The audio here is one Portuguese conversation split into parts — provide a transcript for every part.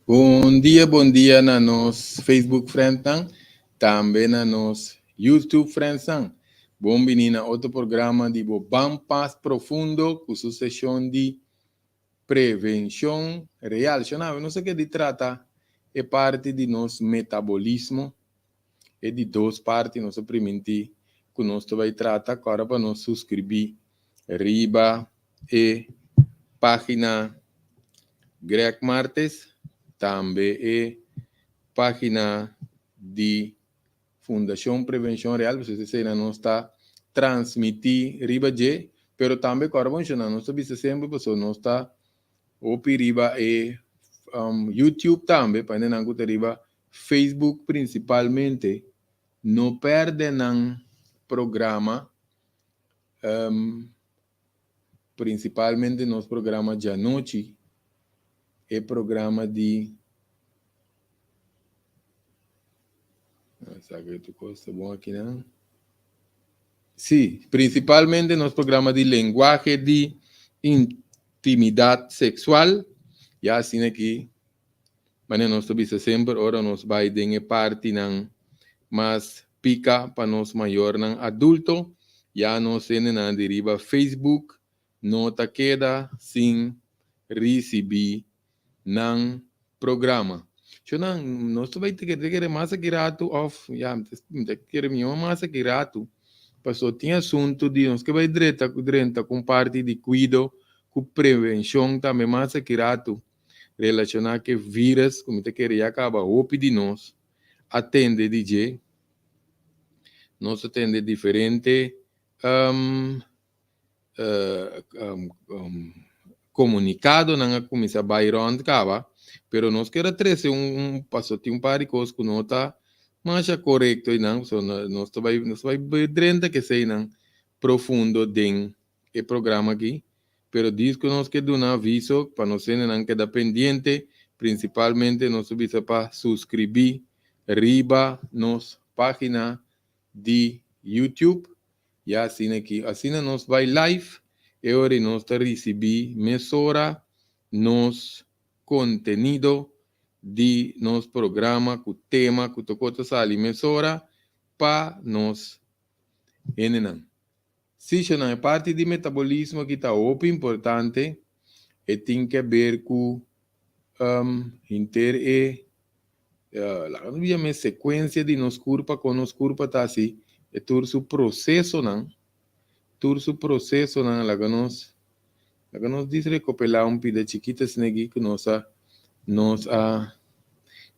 Bom dia na nos Facebook friends, também na nos YouTube friends. Bom menina, outro programa de Bom Paz Profundo, com sucessão de prevenção real. Eu não sei o que de trata, é parte de nosso metabolismo, é de duas partes, nosso primeiro que nós vai tratar agora para nos subscrever riba e página Greg Martes, também é página de Fundação Prevenção Real, você não está transmitir riba de, pero também agora vamos chamar, nós estamos sempre, pessoal, nós está opi riba e YouTube também, para não ter riba, Facebook principalmente, não perde não programa, principalmente nos programas de noite, é programa de sabe que coisa bom aqui, não? Sim, principalmente nos programas de linguagem de intimidade sexual, e assim aqui, mas nós estamos sempre, ora nós vai ter parte não mais pica para nós maior não adulto, já nós temos na deriva Facebook, nota queda sem receber não programa. Não, nós vai ter que mais aqui rato off, já, ter minha mais aqui rato. Passou, tinha assunto de nós que vai direto com parte de cuidado, com prevenção também mais aqui rato, relacionar que vírus, como te queria acabar, o de nós, atende DJ, nós atende diferente comunicado, não começa a bairro acaba, pero nós queremos trazer passou, tem par de coisas que não está mais correto e não, nós vai dentro que sei não profundo dentro o programa aqui, pero diz que nós que dar aviso para nós não quedar pendente, principalmente nós subimos para subscrever riba nos página de YouTube e assim aqui, assim nós vai live e agora nós recebemos mesura nos contenido de nosso programa, com tema, com tocota sali mesura para nós enenan. Se é parte de metabolismo que está muito importante e tem que ver com a sequência de nos corpo com nos corpo está assim, é todo o processo não, lá nos diz recopilar pida chiquitas negi que nos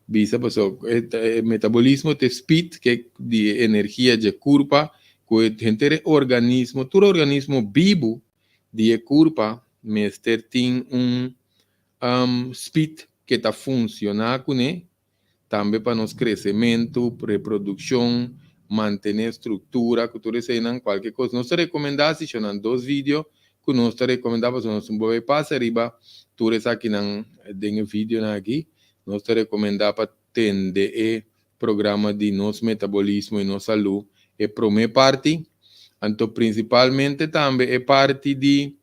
visa pessoal, metabolismo de speed que de energia de corpo que gente organismo, todo organismo vivo de corpo, mestre tem speed que está funcionando com ele, também para nos crescimento, reprodução, manter estrutura, que tudo isso aí, qualquer coisa. Nós recomendamos, se não 2 vídeos, que nós recomendamos, nós vamos passar arriba, tudo isso aqui não tem vídeo aqui, nós recomendamos para atender o programa de nosso metabolismo e nossa saúde, é a primeira parte, então principalmente também é parte de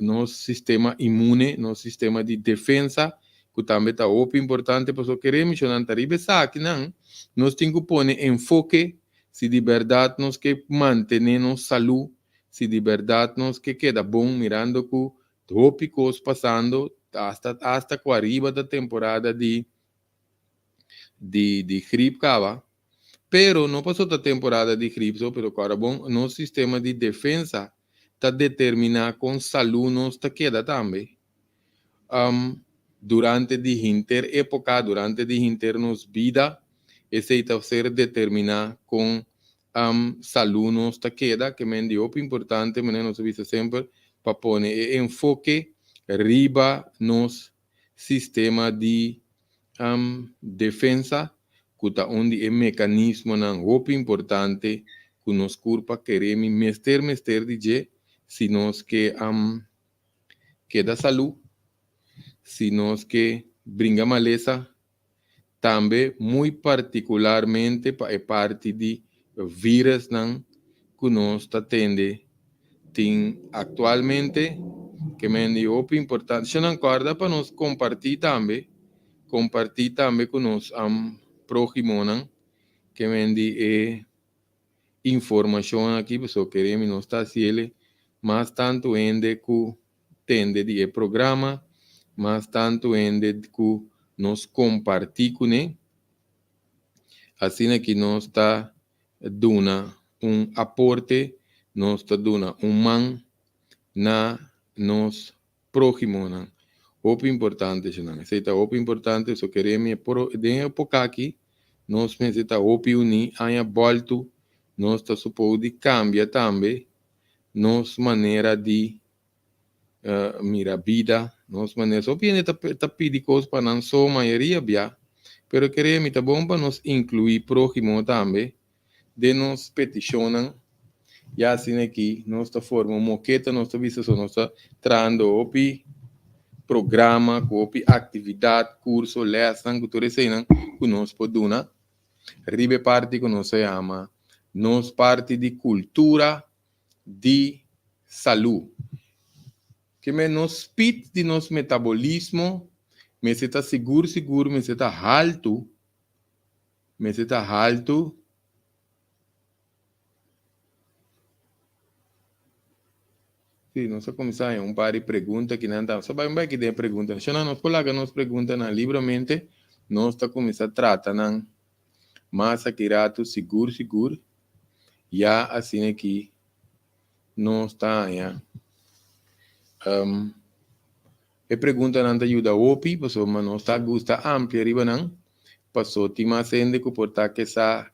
nosso sistema imune, nosso sistema de defesa, que também está muito importante, porque queremos não estar aqui, não. Nós temos que pôr enfoque, se de verdade nós que manter nossa saúde, se de verdade nós que queda bom, mirando que tópicos passando, hasta com arriba da temporada de gripe, cava. Pero não passou da temporada de gripe, pero agora bom, nosso sistema de defesa está determinado com saúde, nós está queda também. Durante de época, durante de internos vida, esse está ser determinado com saúde nossa queda, que é muito importante, mas nós vimos sempre para pôr enfoque riba nos sistema de defesa, que está onde é mecanismo muito importante que nos corpo queremos mester de se nós que queda saúde, se nós que brinca maleza, também muito particularmente para parte de vírus que nós está tendo. Tem atualmente que me di importante, se não acorda para nós compartilhar também com nós próximos, que me di informação aqui, pessoal, queremos nós estar se ele, mas tanto ende que tende de programa, mas tanto ende que nós compartilhar com ele, assim que nós está dando aporte, nós está dando man na nos próximos. Opo importante, senão. Seita opo importante, só queremos de pouco aqui, nós necessita opo unir, aí volto, nós está suposto cambiar também, nossa maneira de mira vida, nossa maneira, só que tá pedir coisas para não só maioria bia, pero queremos tá bom para nós incluir próximo também, de nos peticionam, e assim aqui, nós está formando moqueta, nós está vista, nós está trando opi programa, opi atividade, curso, lesson, que tudo isso aí, que nós podemos, ribe parte que nós chama, nós parte de cultura de saúde. Que me nos pit de nosso metabolismo, me se está seguro, me se está alto, sim, nós começamos a par de perguntas que não está, só vai que tem perguntas, se não nos coloca nos perguntas livremente, nós está começando a tratar, não, mas aqui rato seguro, já assim aqui, nós está, já. E pergunta não ajuda opi, pessoal, mas não está gusta amplia riba não, pessoal, tima sende que portar que essa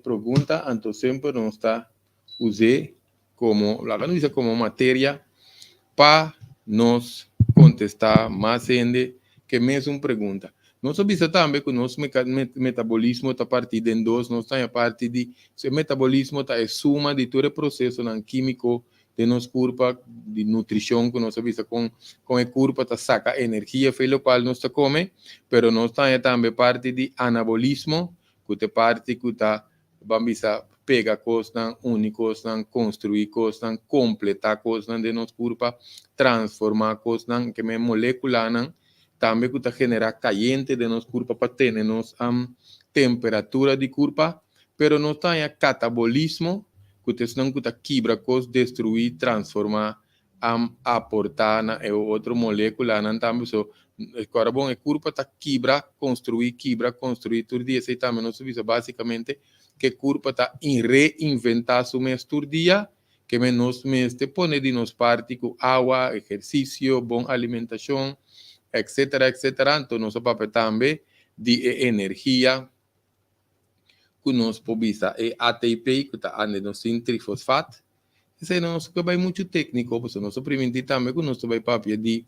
pergunta, então sempre não está usei como, lá não diz como matéria para nos contestar mais sende que mesmo pergunta. Nós sabemos também que o nosso metabolismo está partido em dois, nós estamos a parte de, o metabolismo está a suma de todo o processo químico de nosso corpo, de nutrição que nós sabemos com o corpo está saca energia, pelo qual nós está come, pero nós estamos também parte de anabolismo, que é parte que está, vamos pega coisas, unir coisas, construir coisas, completar coisas de nosso corpo, transformar coisas, que é molecular, também que está generar caliente de nosso corpo para ter nossa temperatura de corpo, pero não está em catabolismo, que não está quebra coisas, destruir, transformar, aportar na outra molécula, também so, agora bom, o corpo está quebra, construir, tudo isso e também nós vimos basicamente que o corpo está em reinventar seu mês todo dia, que nós mês te põe de nos parte com água, exercício, boa alimentação, etc. Então, nosso papel também de energia, que nós podemos é ATP, que está no trifosfato. Isso é nosso que vai muito técnico, porque nós primeiro também que nós vai papel de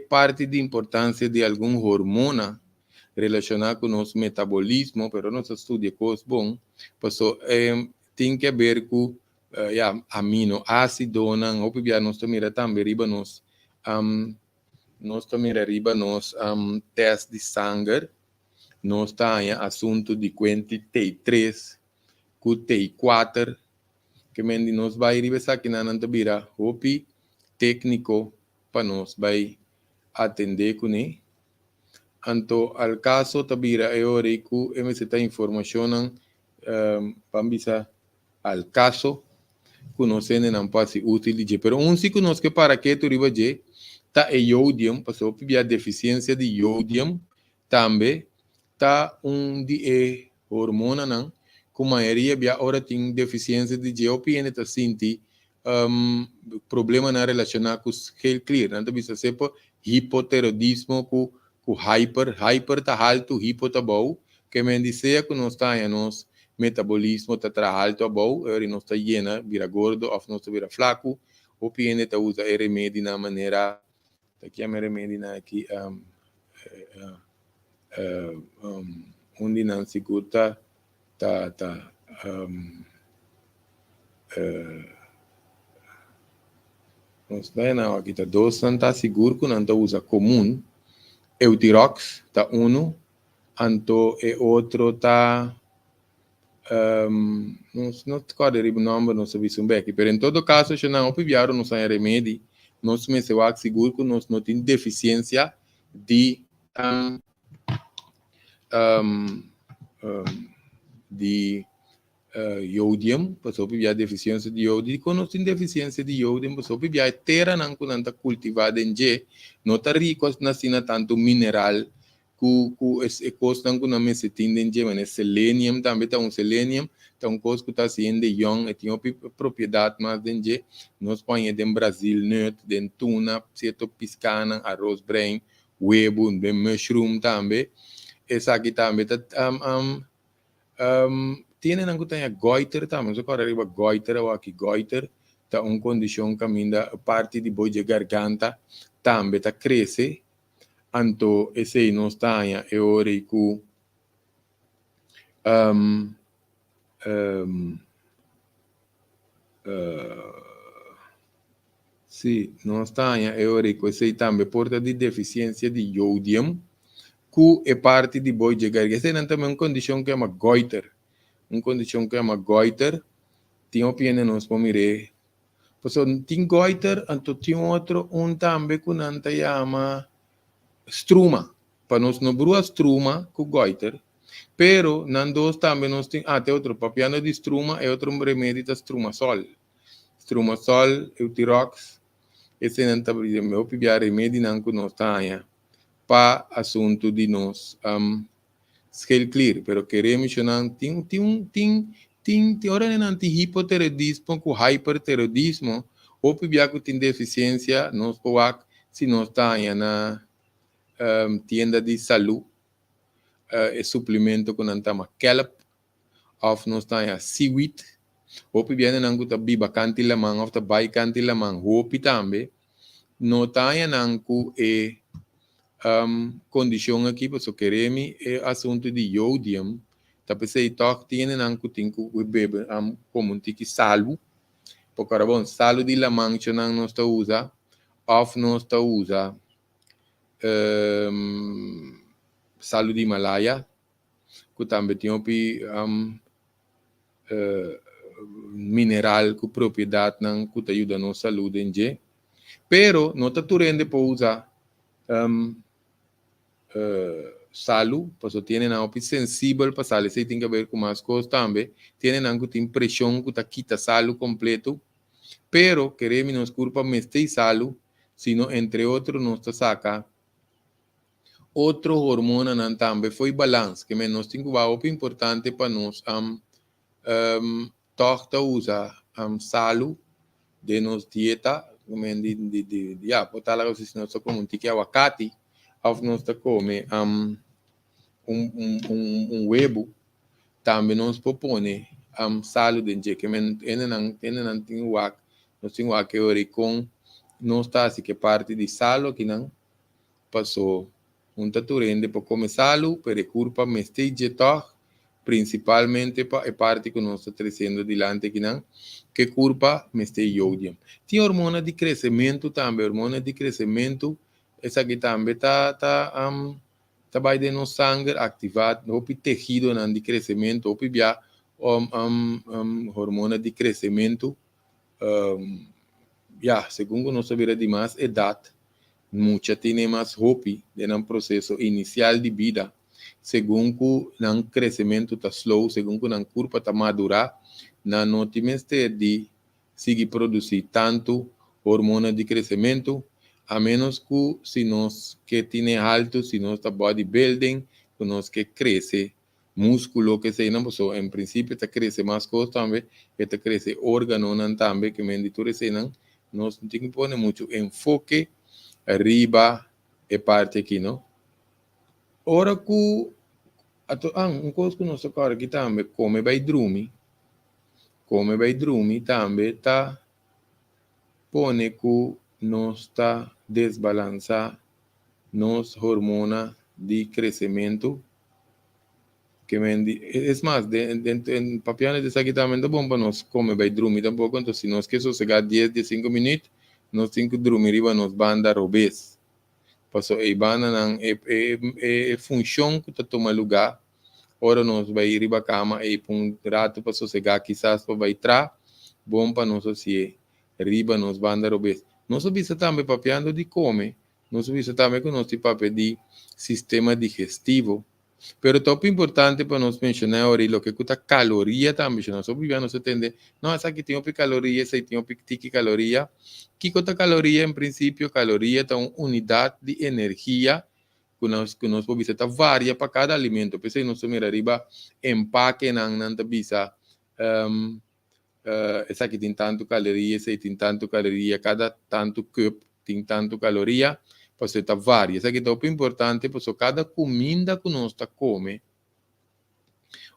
parte de importância de algum hormona relacionado com nosso metabolismo, pero nós estudia coisas bom, tem que ver com aminoácido, ou nós mira também riba nós mira riba nós teste de sangue, nós está em assunto de T3, com T4, que mendi nós vai riba aqui na Nantabira, hopi técnico para nós vai atender com ele. Então, ao caso, tabira é hora que esta informação para ao caso que nós não pode utilizar. Mas que nós que para que tu riba je, tá é iodium, passou a deficiência de iodium, também tá de hormona não, com maioria a hora tem deficiência de GOPN, tá senti problema na relacionado com o clear, não tá bisa sepa hipotiroidismo com hyper tá alto, hipo tá bom, que me dizer que nós tá nosso metabolismo tá alto bom, e nós tá llena, vira gordo, ou nós tá vira flaco, o PN tá usa remédio na maneira, aqui a remédio na aqui onde não se curta nós tá na aqui tá dois, não tá seguro que não tá usa comum. Eutirox, tá uno, anto e outro tá não recordo o nome, não sabia se bem, mas em todo caso, se não opiviaram, não sai remédio, nós me se vai seguro que nós não temos deficiência de de iodium, passou por via deficiência de iodium, quando nós temos deficiência de iodium, passou por via terra não está cultivada em G, não está rico na tanto mineral, que é coisa não na mesa tem em G, mas selenium também está selenium, está coisa que está sendo young, e tem propriedade mais em G, nós põe em Brasil, nut, de tuna, certo piscana, arroz brain, huevo, de mushroom também, essa aqui também está tienen algo que goiter também, se corre arriba goiter ou aqui goiter, tá condição que ainda parte de boi de garganta também tá cresce, então esse não está é hora que sim, não está é hora que esse também porta de deficiência de iodium, que é parte de boi de garganta, esse não também uma condição que é uma goiter, tinha opinião nos pomire. Então, tem goiter, então tem outro, também que não se chama struma. Para nós não brua struma com goiter. Pero, nan dos também nós tem, tem outro, papiano de struma, é outro remédio da struma sol. Struma sol, eutirox, esse não está, meu pibia remédio não que nós tenha, para assunto de nós, scale clear, pero queremos não, tem hora não tem hipotireoidismo com hipertireoidismo, ou pibia que tem deficiência, nós poak, se nós tenha na tienda de saúde, suplemento que não chama kelp, ou nós tenha seaweed, ou pibia não que tá biba cantilamang, ou tá bai cantilamang, hopi também, não tenha não que condição aqui, porque queremos é assunto de iodium, tapi se toque tiene nanku tinku bebe como tiki salu, porque agora bom salu de la mancha não está usa, off não está usa salu de Himalaya, que também tem mineral com propriedade não que ajuda na saúde em G, pero não está turende para usar salu, pues tienen algo sensible para salu, se tem que ver com mais coisas também, tienen algo de impressão que quita salu completo, pero queremos nos culpa meste salu, sino entre outros nos saca outro hormona não também foi balance, que nos tem que ser importante para nós torta usa salu de nos dieta, como botar lá se nós como um tique aguacate, ou nós come huevo, também nos propõe salu de que não tem wak, nós tem wak que com não está assim que parte de salu que não passou taturende para comer salu, pero culpa mesteje toch, principalmente para parte que nós está crescendo dilante que não, que culpa mesteje iodium. Tem hormona de crescimento também, hormona de crescimento, essa aqui também tá vai de no sangue ativado, o tecido de crescimento, o pibia hormona de crescimento, segundo nós sabemos de mais idade, mucha tem mais hope de um processo inicial de vida, segundo que o crescimento está slow, segundo que a curva está madura, não tem de seguir produzir tanto hormona de crescimento, a menos que se nós que tem alto, se nós está bodybuilding, que nós que cresce músculo, que se não, so, em princípio está cresce mais coisa também, que está cresce órgano também, que menditura se não, nós não tem que pôr muito enfoque arriba e parte aqui, não? Ora que coisa que nós agora aqui também come vai dormir também tá pone que nós está desbalançar nos hormona de crescimento que é mais em papianes de aqui também é bom para nós come vai dormir tampouco, então se nós que sossegar 10-15 minutos nós temos que dormir riba nos banda robês. Passou a banda não é função que está tomando lugar ora nós vai ir para a cama e por um rato para sossegar, quizás para vai entrar, bom para nós se riba nos banda obes. Nós obisa também papiando de comer, nós obisa também que nós tipo papel de sistema digestivo. Pero top importante para nós mencionar ahora lo que custa caloria também, nós obviamente nós entende, não, essa aqui tem uma caloria, essa tem uma tique caloria. Que custa caloria em princípio, caloria é uma unidade de energia que nós obisa varia para cada alimento. Pensei nós mira arriba empaque não bisa essa aqui tem tanto caloria, essa tem tanto caloria, cada tanto cup tem tanto caloria. Pues está varia. Essa aqui é muito importante, porque cada comida que nós come,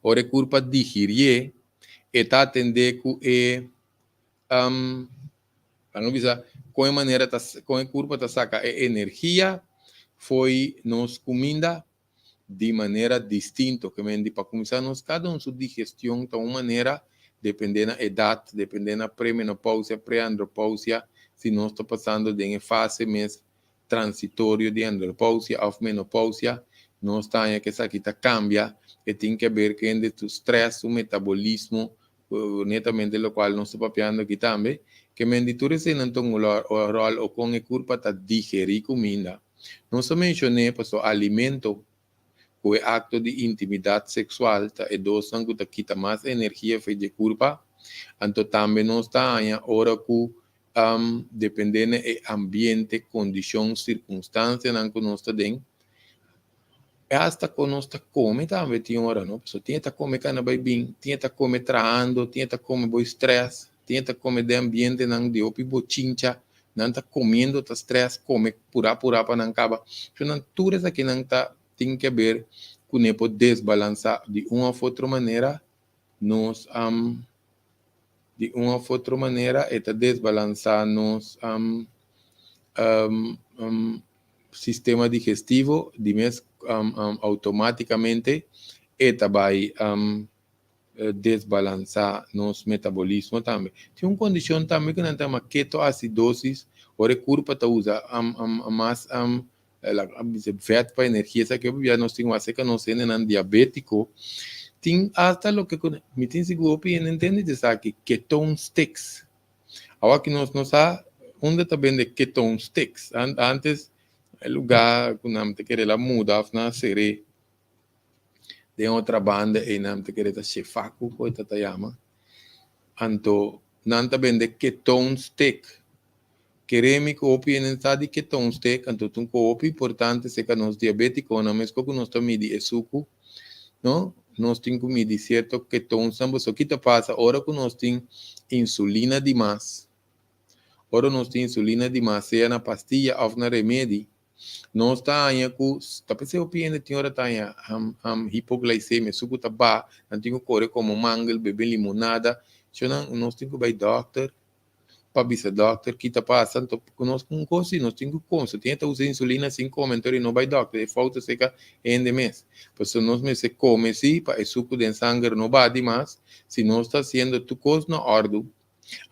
ora é culpa digerir, e está atender com vamos dizer, com a maneira, com a culpa está saca a energia, foi nos comida de maneira distinta, que vem para começar nós cada um sua digestão de uma maneira, dependendo da idade, dependendo da pré-menopausia, pré-andropausia, se nós está passando de uma fase mesmo transitório de andropausia ou menopausia, nós temos que essa aqui cambia e tem que ver com o estresse, o metabolismo, netamente o qual nós estamos papiando aqui também, que menditura se não tem um rol ou com a culpa de digerir comida. Nós mencionei para o alimento, o acto de intimidade sexual, é dos que quita mais energia feita de culpa, então também nós temos hora que dependendo do ambiente, condição, circunstância que nós estamos, hasta que nós come também tem hora, não? Pessoa tinha que comer cana bem, tinha que comer traando, tinha que comer bo estresse, tinha que comer de ambiente não de opi bochincha, não está comendo tá estresse, come pura para não acaba. Então tudo isso aqui não tá tem que ver com o desbalançar de uma ou outra maneira, nós de uma ou outra maneira, está desbalançar nos sistema digestivo, de mês automaticamente, está vai desbalançar nos metabolismo também. Tem uma condição também que nós temos ketoacidosis, ou a curva está usa mais vet para energia, essa que eu nós temos que nós temos diabético, tem hasta lo que me tem seguro que entende disso aqui, ketone sticks. Agora que nós onde também de ketone sticks. Antes, o lugar que nós queremos mudar na série de outra banda e nós queremos chefaco, como está chama. Então, nós também de ketone stick. Queremos que opi em estado de ketone stick, então tem que opi importante se que nós diabéticos, não mesmo que nós estamos de suco, não? Nós temos que medir certo ketone, só que passa, hora que nós temos insulina demais, ora nós temos insulina demais, seja na pastilha ou na remédio, nós temos que, pensando que tem hora hipoglicemia, suco tá ba, não temos que correr como mango, beber limonada, nós temos que ir ao doctor, para bisa doctor, que está passando, nós com coisa, nós temos que comer, tem que usar insulina sem comentário, não vai doctor, e falta seca em mês. Por isso, nós se come, sim, para o suco de sangue não vai demais, se nós está sendo tu coisa na ordem,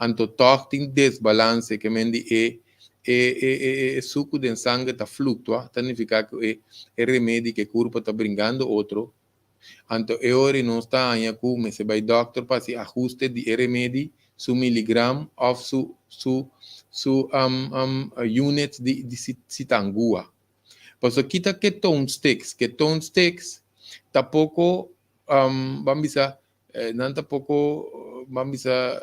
então, tem desbalance, que mendi suco de sangue está flutua, significa que é remédio que o corpo está brincando outro. Então, hora nós está aí, como se vai doctor para se ajuste de remédio, su miligram ou su unit de citangua. Por isso, kita ketone sticks tá pouco, vamos dizer, não tá pouco, vamos dizer,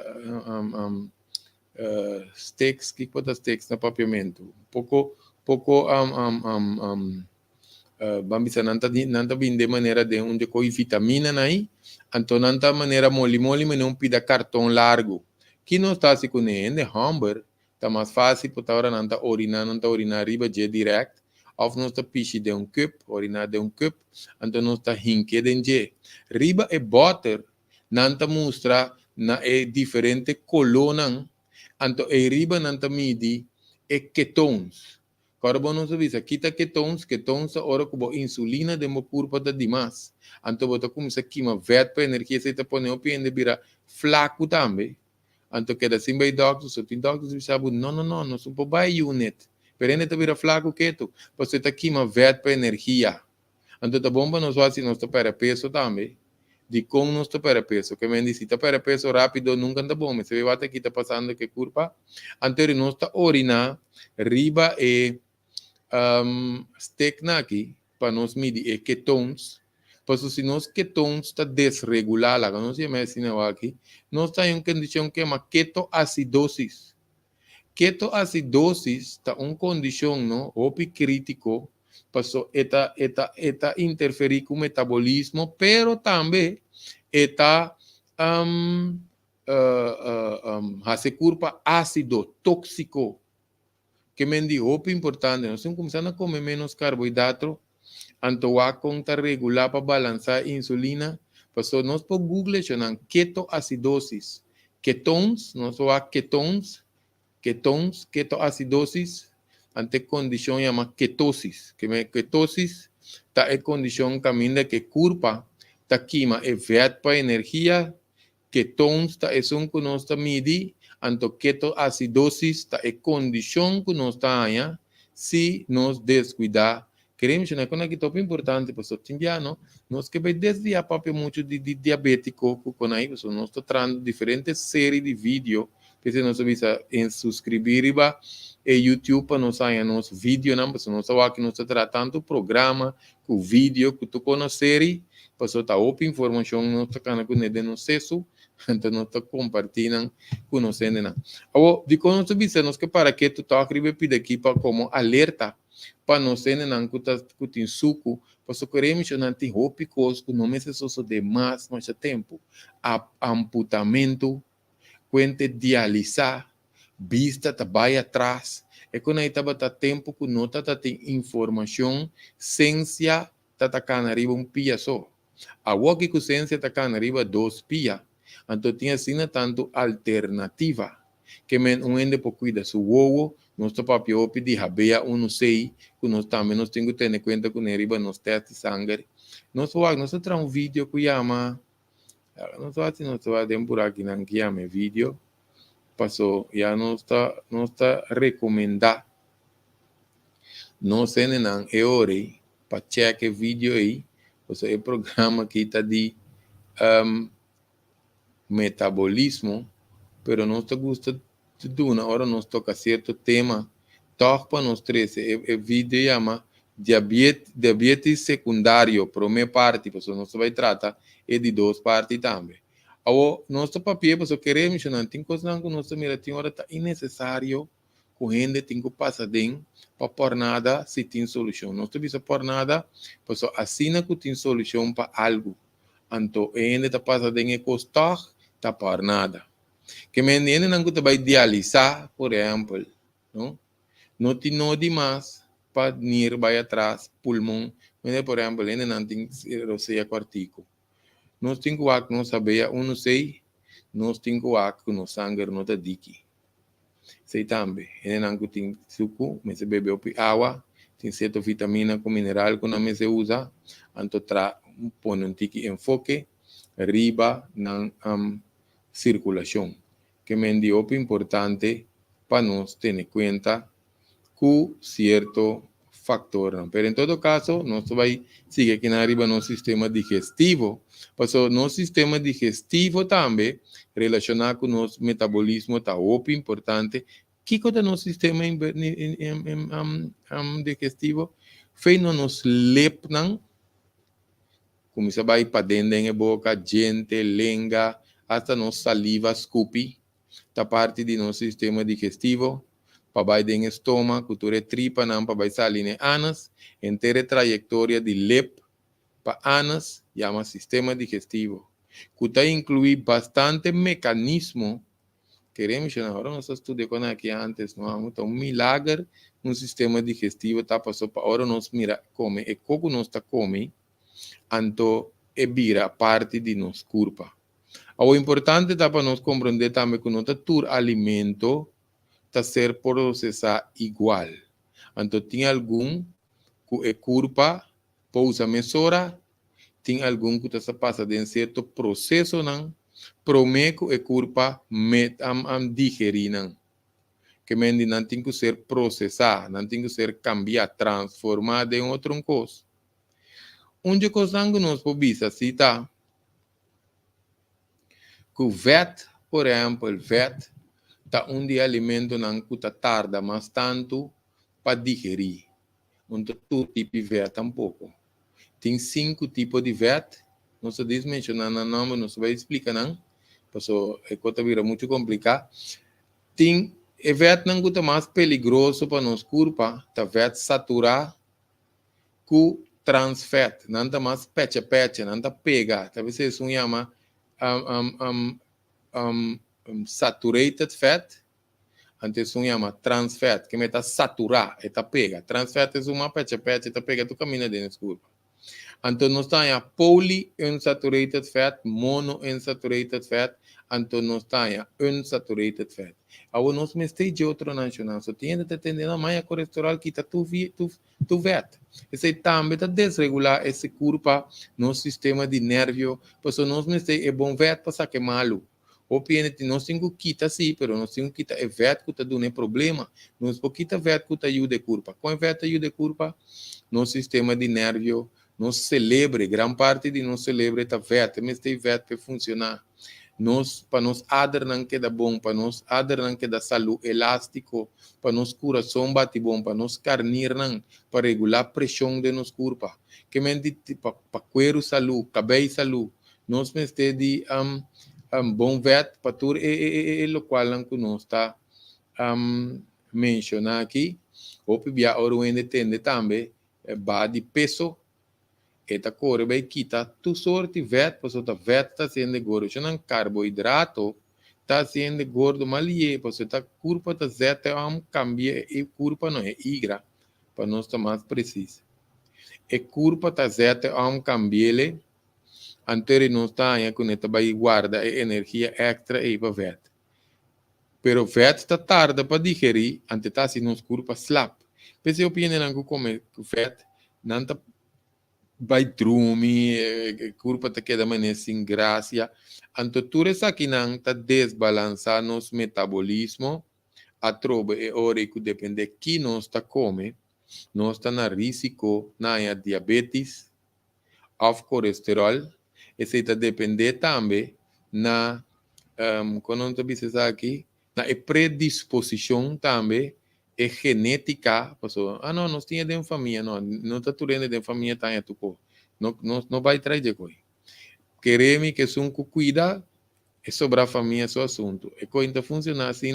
sticks, que pode sticks no papiamento, pouco, vamos dizer, não tá bem de maneira de onde coi vitamina aí, então não tá maneira mole, mas não pida cartão largo. Que não está se conhecendo, hamburger, está mais fácil, porque agora não está orinar riba de direto, ou não está piche de cup, orinar de cup, então não está hinque de je. Riba é butter, não está mostra na é diferente colona, então é riba não está midi é ketones. Carbono subisa, quita ketones ora como insulina de mo curva de demais. Então bota como se queima vet para energia, se te põe o pende vira flaco também. Então, que assim vai doctor, só tem doctors que sabem, não são para unit. Pero ainda vira flaco quieto, você está aqui uma vet para energia. Então, tá bom para nós fazer nosso peso também. De como nosso peso. Que me diz, se peso rápido, nunca tá bom. Mas se vê que está passando que curva. Anterior, nós está orina, riba e stegna aqui, para nós medir ketones. Pues se nós ketones está desregulada, não se chama aqui, nós está em uma condição que chama ketoacidosis. Ketoacidosis está uma condição, não, opi crítico, pasó eta interferir com o metabolismo, pero também eta hace curva ácido tóxico, que me dijo opi importante, nós estamos começando a comer menos carboidrato, antoa conta regular para balançar insulina, pasó nós por Google chamam ketoacidosis, ketones, nós só ketones, ketoacidosis, ante condição chama ketosis, ketosis tá em condição caminho que curva tá queima é verde para energia, ketones tá é som que nós tá medir, anto ketoacidosis tá é condição que nós tá aí, se nós descuidar. Queremos que é top importante, pessoal, tindiano, nós que vai desviar papel muito de diabético, com aí, pessoal, nós está trazendo diferentes séries de vídeo, porque nós visa em subscrever e YouTube para nós sair nosso vídeo, não, pessoal, nós está aqui, nós está tratando o programa, o vídeo, que tu conhece série, pessoal, está open informação, nós está canal com ele no acesso, então nós está compartilhando, conhecendo, não. Agora, de quando nós visa, nós que para que tu está escrevendo pedir aqui para como alerta, para nós termos não que suco, para queremos que não tem roupas que não necessita de mais tempo, amputamento, quente dialisar, vista vai atrás, é quando aí estava tempo que não tem informação, ciência está canariba pia só, a que a ciência está canariba 2 pia, então tinha assim tanto alternativa, que um ende por cuidar seu ovo, nosso papel de rabeia, não sei, que nós também nós temos que ter conta com ele, nós testes de sangue. Nós traz um vídeo que chama, nós vamos por aqui, não que chama vídeo, passou, já nós está recomendar, nós não é hora para checar vídeo aí, é o programa que está de metabolismo, pero nós está gostando de uma hora nós toca certo tema, toca nós três, vídeo chama diabetes secundário, primeira parte, pessoal, nós vai tratar de 2 partes também. Agora, nosso papel, pessoal, queremos, não tem coisa que nós mira, tem hora tá innecessário, com gente tem que passar dentro, para por nada, se tem solução. Nós temos por nada, pessoal, assina que tem solução para algo. Então, ainda tá passando dentro e custar, tá por nada. Que me entende não que vai dialisar, por exemplo, não tem nada demais para ir vai atrás, pulmão, por exemplo, ainda não tem roceia quartico. Nós temos que não saber, não sei, nós temos que no sangue não está dique. Sei também, ainda não tem suco, mas se bebe água, tem certa vitamina com mineral que não se usa, então põe um tique enfoque, riba na circulação, que me é importante para nós ter em conta com certo fator. Não? Pero em todo caso, nós vai seguir aqui na arriba no sistema digestivo, porque no sistema digestivo também, relacionado com o nosso metabolismo, está muito importante. Que é no sistema digestivo? Fez nos lepnan, como se vai para dentro da boca, gente, lenga, até nos saliva, scupi, tá parte do nosso sistema digestivo, para vai dentro do estômago, cultura tripa, não, para vai sair em anas, inteira trajetória de lep para anas, chama sistema digestivo, que inclui bastante mecanismo, queremos, agora nós estudamos aqui antes, não, então um milagre, um sistema digestivo, tá passou para agora nós mira, come, e como nós está come, então é vira parte de nossa curva. O importante é para nós compreender também que todo alimento está ser processado igual. Então, tem algum que é curva, pousa mesura, tem algum que está passando em certo processo, não? Prometo é curva digerir, não? Que não tem que ser processado, não tem que ser cambiado, transformado em outra coisa. onde coisa que nós podemos citar, que o VET, por exemplo, o VET, tá de alimento não que tarda mais tanto para digerir. Não tem todo tipo de VET tampouco. Tem 5 tipos de VET. Não se diz mencionar no nome, não se vai explicar, não. Porque a coisa vira muito complicada. Tem o VET não que mais perigoso para nós corpo, tá VET saturado com transfat. Não está mais pecha, não está pega. Talvez isso chama saturated fat. Antes se chama trans fat, que está saturado, está pega. Trans fat é uma pecha, está pega, tu caminha dentro do corpo. Então, nós temos polyunsaturated fat, monounsaturated fat, então nós temos unsaturated fat. Agora, nós temos de outro nacional, só tem que entender mais colesterol que está tu fat. Esse também está desregular esse corpo no sistema de nervio, porque nós temos é bom fat para saber malo. O PNT nós temos que quitar sim, mas nós temos que quitar é vet que está dando problema. Nós podemos quitar vet que está ajuda a curva. Com vet ajuda a curva, no sistema de nervio, nós celebre, grande parte de nós celebre esta vet, mas tem vet para funcionar. Nós, para nós adar não queda bom, para nós adar não queda saúde elástico, para nós coração bate bom, para nós carnir não, para regular a pressão de nos corpo. Que mente para cuero saúde, cabelo saúde, nós temos de bom vet para tudo o qual nós está mencionar aqui. O pibia ouro entende também de peso. Esta cor vai quitar tu sorte vet, porque o vet está sendo gordo. Se não carboidrato, está sendo gordo malie, porque a curva está zeta cambia e curva não é igra, para nós estar mais preciso. E curva está zeta cambia anterior não está aí com esta vai guarda energia extra e para vet. Pero vet está tarde para digerir, ante está assim nos curva slap. Mas eu penso que comer vet não está vai dormir, corpo te queda maneira sem graça. Então, tudo isso aqui não está desbalançar nosso metabolismo. A troba é hora que depende de que nós está comendo. Nós está na risco na diabetes, of colesterol. Esse está depende também na, quando nós estamos aqui, na predisposição também é genética, pessoal. Não, nós tínhamos de família, não está tudo de família, tá em tu não vai trazer de coisa. Queremos que se um cuida, é sobre a família, seu assunto. E quando funciona assim,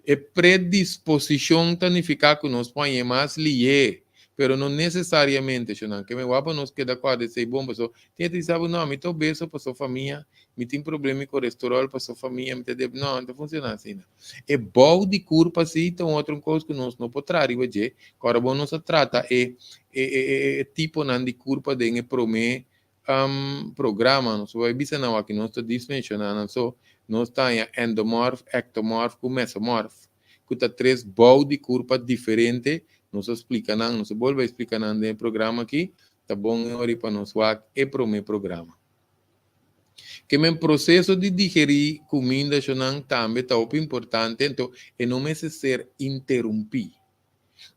é predisposição significa que nós põe mais lié, pero não necessariamente, que me guapa nos queda quase ser bom, pessoal. Tem que saber, não, me estou obeso para sua família, me tem problema de colesterol para sua família, não funciona assim. É bom de curva, assim, então outra coisa que nós não podemos trazer, agora bom nós trata tipo de curva de prometer programa, nós vai ver não aqui nós estamos mencionando, nós temos endomorfo, ectomorfo e mesomorfo, que tá 3 bom de curva diferentes. Não se explica nada, não se volve a explicar nada no programa aqui, tá bom para nós é para o meu programa. Que o processo de digerir comida também está importante, então é não necessário interromper.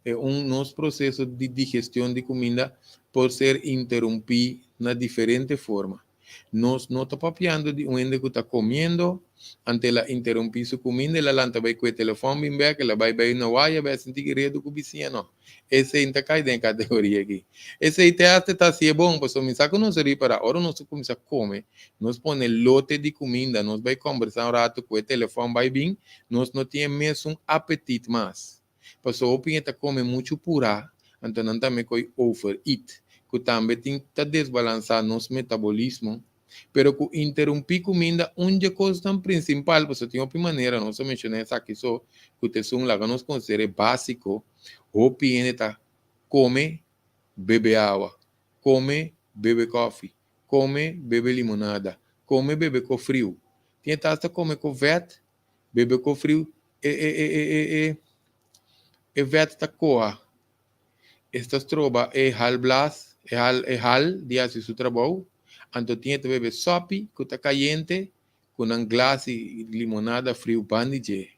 É nosso processo de digestão de comida pode ser interrompido na diferente forma. Nós não estamos papiando de onde que está comendo, ante ela interromper sua comida, ela lanta vai com o telefone, bem bem, ela vai na waia, vai sentir que redo com o vizinho, não. Esse aí está caindo em categoria aqui. Esse aí está assim, bom, mas o mensaje não seria para, agora nós começamos a comer, nós põe lote de comida, nós vai conversar um rato com o telefone, vai vir, nós não temos mesmo apetite mais. Porque o opinião está comendo muito pura, então não também com overeat, que também tem que desbalançar nosso metabolismo. Pero que interromper comida, onde a coisa tão principal, você tem outra maneira, não só mencionei essa aqui, só que o tesão lá, nós consideramos básico, o PN tá, come, bebe água, come, bebe coffee, come, bebe limonada, come, bebe com frio. Tem que come com vet, bebe com frio, vet tá coa. Estas troba hal blas, hal, dia se su trabalho, então tinha que beber sopi, que está caliente, com um glass de limonada frio, bandije.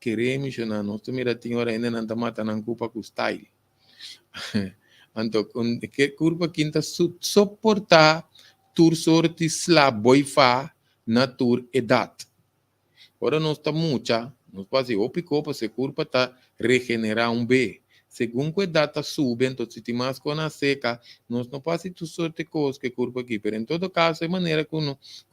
Queremos, nós mira, tem hora ainda não está matando a culpa com style. Então, que corpo quinta suportar tur sorte slaboi fa na tur edad. Ora nós está muita, nós pode o pico para se corpo tá regenerar B. Según que data sube, então se tem mais com a seca, nós não pode tu sorte coisas que corpo aqui. Pero em todo caso, é maneira que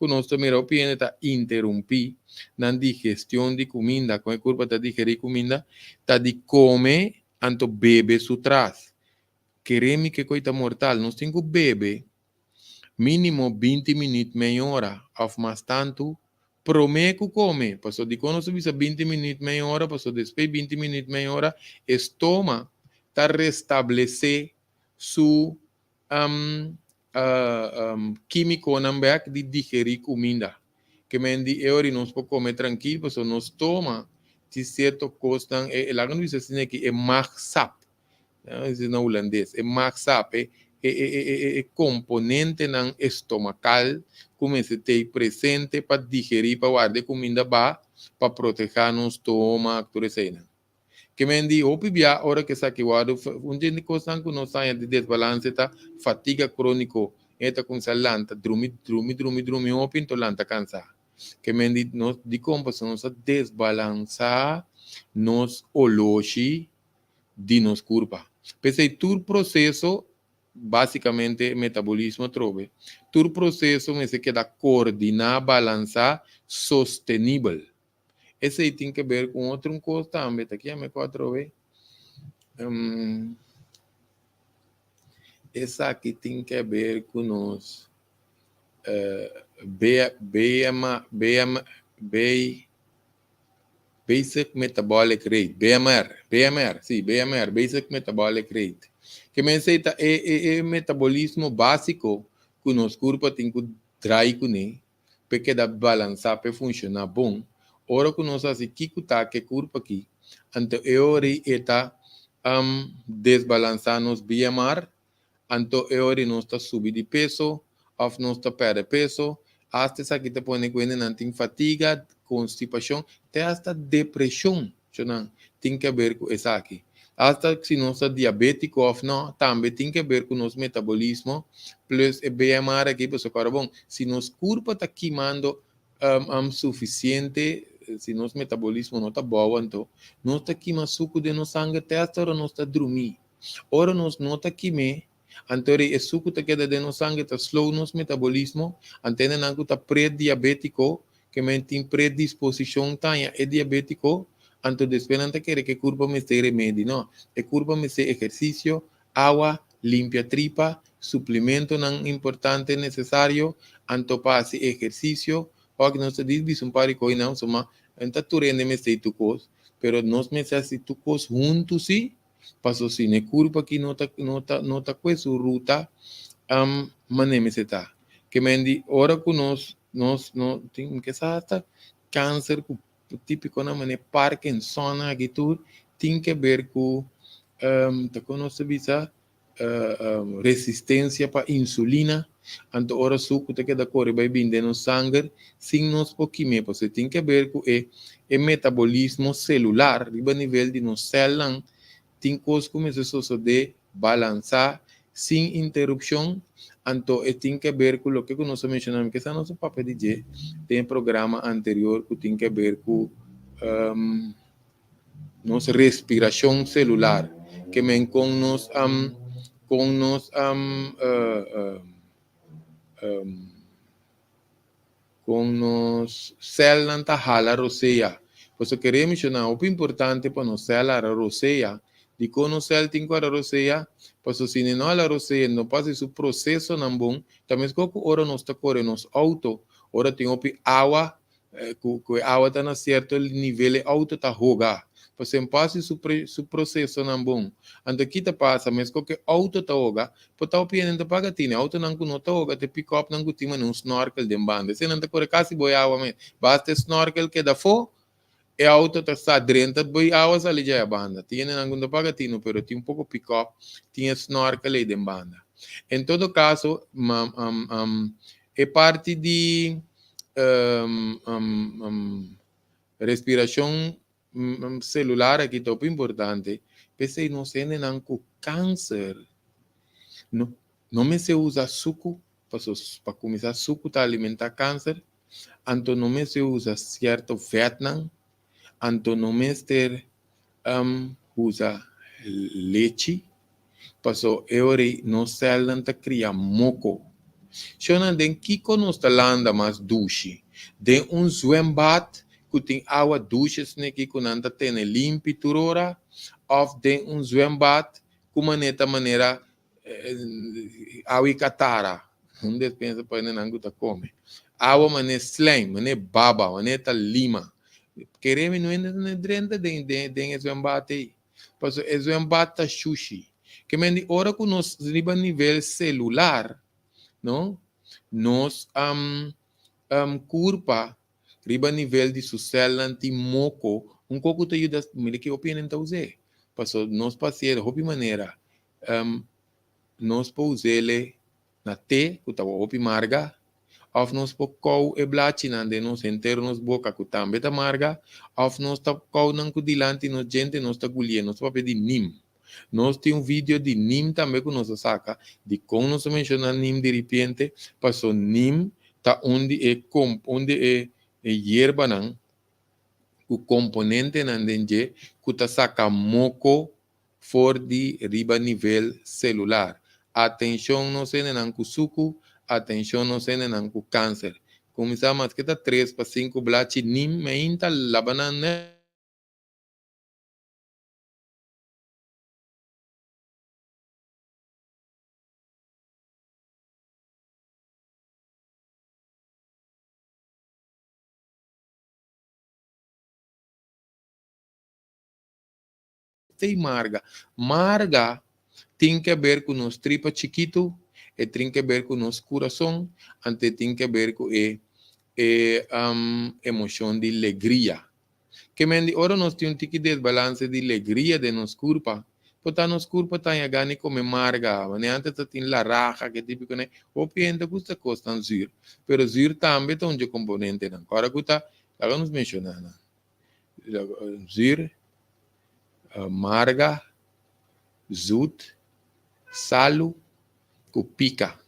nós também o piene está interromper na digestão de comida, com a corpo está digerir comida, está de comer, anto bebe su trás. Queremos que coisa mortal, nós temos que beber mínimo 20 minutos, meia hora, ou mais tanto, prometo come, passou de quando você 20 minutos, meia hora, passou depois 20 minutos, meia hora, estômago está restabelecer su químico nambek de digerir comida. Que me di eu não pode comer tranquilo, passou no estômago, de certo coisa, lá não diz assim que é magsap, isso é no holandês, é magsap, componente não estomacal como se tem presente para digerir, para guardar comida para proteger no estômago, tudo isso aí. Que me diz, o pibia, hora que saque guarda, gente coisa que não sai de desbalance, tá? Fatiga crônico, eta com salanta, drumi, o pinto lanta cansar. Que me diz, nós de composição, nós desbalançar, nos oloshi, de nos curva. Pensei, todo processo basicamente metabolismo trove. Todo processo me se queda coordinar, balançar, sustentável. Esse aí tem que ver com outro coisa também. Aqui é me quatro ver. Essa aqui tem que ver com nós. Basic Metabolic Rate, BMR, sim, BMR, Basic Metabolic Rate. Que me aceita é metabolismo básico que nos corpo tem que trair com ele, porque dá balançar para funcionar bom. Ora que nós assim que tá que corpo aqui, então eu está desbalançar nos BMR, então eu não está subir de peso, ou não está perder peso, hasta essa aqui te põe com ele não tem fatiga, constipação, até depressão, tem que ver com isso aqui. Hasta se nós é diabético ou não, também tem que ver com o nosso metabolismo, plus o BMR aqui, pessoal, cara, bom, se nosso corpo está queimando suficiente, se nosso metabolismo não está bom, então, nós está queimando suco de nosso sangue, até hasta hora nós está dormir. Ora nós não está queimando, então, o suco que queda de nosso sangue está slow nosso metabolismo, então, não está pré-diabético, que me tem predisposição tanha é diabético, então depois não quer que curva me se remédio, não. É curva me se exercício, água, limpia tripa, suplemento não importante necessário, então passe exercício, ou que não se diz um par de coisas, não, soma, então tu rende me se tu cos, pero nós me se tu cos juntos, sim, passo sim, é curva que não tá com essa ruta, mané se tá. Que me di, ora que nós tem que estar câncer típico na maneira Parkinson aqui tudo tem que ver com tá com nossa visa resistência para insulina então ora suco te queda corre vai bem no sangue sem nos pouquinho você tem que ver com o metabolismo celular riba nível de nos células tem coisas como isso de balançar sem interrupção. Então, tem que ver com o que nós mencionamos, que esse é nosso papel de tem programa anterior que tem que ver com nossa respiração celular, que vem com nos células da hala roseia. Por isso, queremos mencionar o importante para nos células roseia, de conhecer tem que a roseia, pois se não a roseia não passa esse processo não bom, também se ora nós está correndo nos auto, ora tem água, que a água está na certo nível auto está rogar, pois se passa esse processo não bom, então aqui está passa, mas que auto está rogar, pois está opinião da pagatina, auto não que não está rogar, te pick up não que tem um snorkel de banda, se não está correndo quase boa água, mas basta snorkel que dá fo e auto está dentro boi awas ali já é banda tinha alguma pagatino pero tinha pouco pick up tinha snorkel ali de banda em todo caso é parte de respiração celular aqui top importante pensei não sei nem com câncer não me se usa suco, para começar suco para alimentar câncer, então não me se usa certo Vietnam, então não me se usa leite, passo euri no selan ta cria moco. Shona den kiko nos talanda mas dushi. Den zwembad kuting awa douches ne kiko nanta tene limpi turora of den zwembad kumaneta maneira awi katara. Onde pensa para nenangu ta come. Awa mane slime, mane baba, mane ta lima. Queremos não é drenta den zwembad aí. Passo zwembad ta sushi. Que me ora com nos riba nível celular, não? Nos curpa riba nível de sucel anti moco, coco te ajuda, me que opinião então usar. Passo nos paciente, hopi maneira, nos pousele na te, que tava hopi marga, of nos po kou e blachi nande nos entero nos boca que tambe ta marga, of nos ta kou nan ku dilante nos gente nos ta gulie, nos pa pedi nim. Nós temos vídeo de NIM também que nós saca, de como nós menciona NIM de repente, passou NIM, tá onde é hierba não, o componente não denge, que tá saca moco for de riba nível celular. Atenção não se não com suco, atenção não se não com câncer. Começamos que tá 3 para 5 blate NIM, mas ainda labanana tem marga. Marga tem que ver com nos tripa chiquito, e tem que ver com nos coração, ante tem que ver com emoção de alegria. Que mendi ora nós temos que desbalance de alegria de nos curpa. Portanto, nos curpa tá a gani como marga, mas antes tem la raja que típico né. O pienta custa costan zir, pero zir também tem um componente não. Agora custa, agora nos mencionar, zir, marga, zut, salu, pica.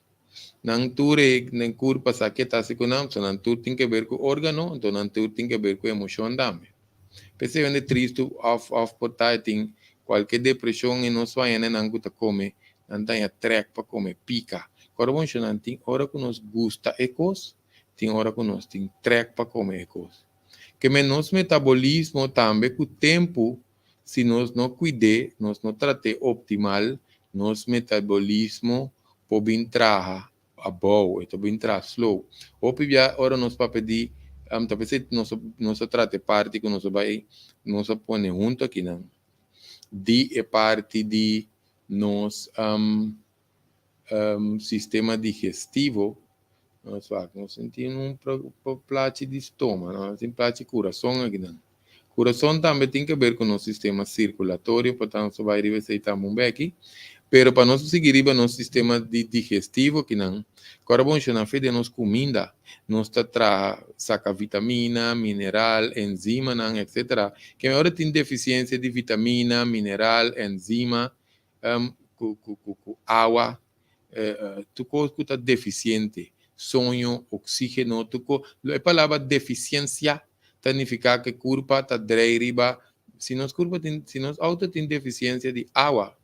Nang ture, nang curpa sa que tá se conam, so nang tur tem que ver com órgano, então nang tur tem que ver com emoção também. Pensei onde triste of portar tem qualquer depressão e não só ainda nang guta come, nang tem a track para comer pica. Agora vamos chamar tem hora que nos gusta ecos, tem hora que nos tem track para comer ecos. Que menos metabolismo também com o tempo, se nós não cuidar, nós não tratar optimal, nosso metabolismo pode entrar a boa, pode entrar slow. Ou pia ora nós para pedir, talvez nós trate parte que nós vai, nós põe junto aqui não. De parte de nos sistema digestivo, nós sentimos plate de estômago, nós temos plate de coração aqui não. Coração também tem que ver com o sistema circulatório, portanto, vai receber um aqui. Pero para nós seguir no sistema digestivo, que não, agora vamos chamar de nossa comida, nós saca vitamina, mineral, enzima, etc. Que agora tem deficiência de vitamina, mineral, enzima, água, tu coisa está deficiente, sonho, oxígeno, a palavra deficiência significa que curva está dreiva, se nós auto tem deficiência de água,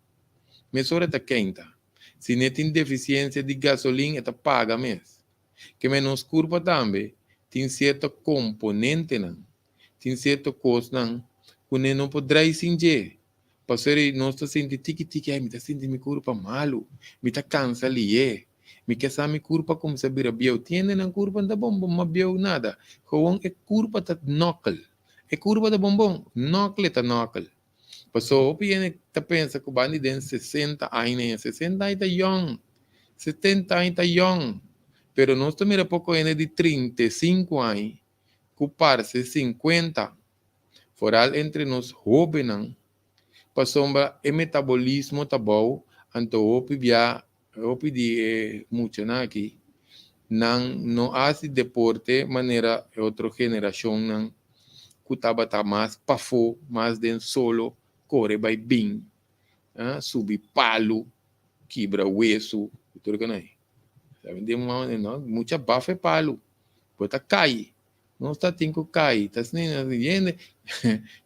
mesura está quente. Se não tem deficiência de gasolina, está paga mesmo. Que menos curva também tem certo componente, não. Tem certa coisa, não. Que não poderá sentir. Para ser nós está sentindo tique-tique, me está sentindo minha curva malo, me está cansa ali, me quer saber minha curva como se vira biau. Tiene na curva, não bom, mas biau nada. Como é curva está knuckle. É curva da bombom, knuckle está knuckle. Passou, piene, ta pensa que o bani den 60 anos, 60 anos young, 70 anos young, pero nós também pouco ainda de 35 anos, que parece 50, foral entre nós jovens, passou o metabolismo tá bom, então opi de muito aqui, não faz deporte maneira outra geração não, que tava tá mais pafo, mais den solo, corre vai bem, subir palo, quebra hueso, tudo que não é. Sabe, de uma, muita bafe palo, bota cai. Não está tendo cai, está sendo viene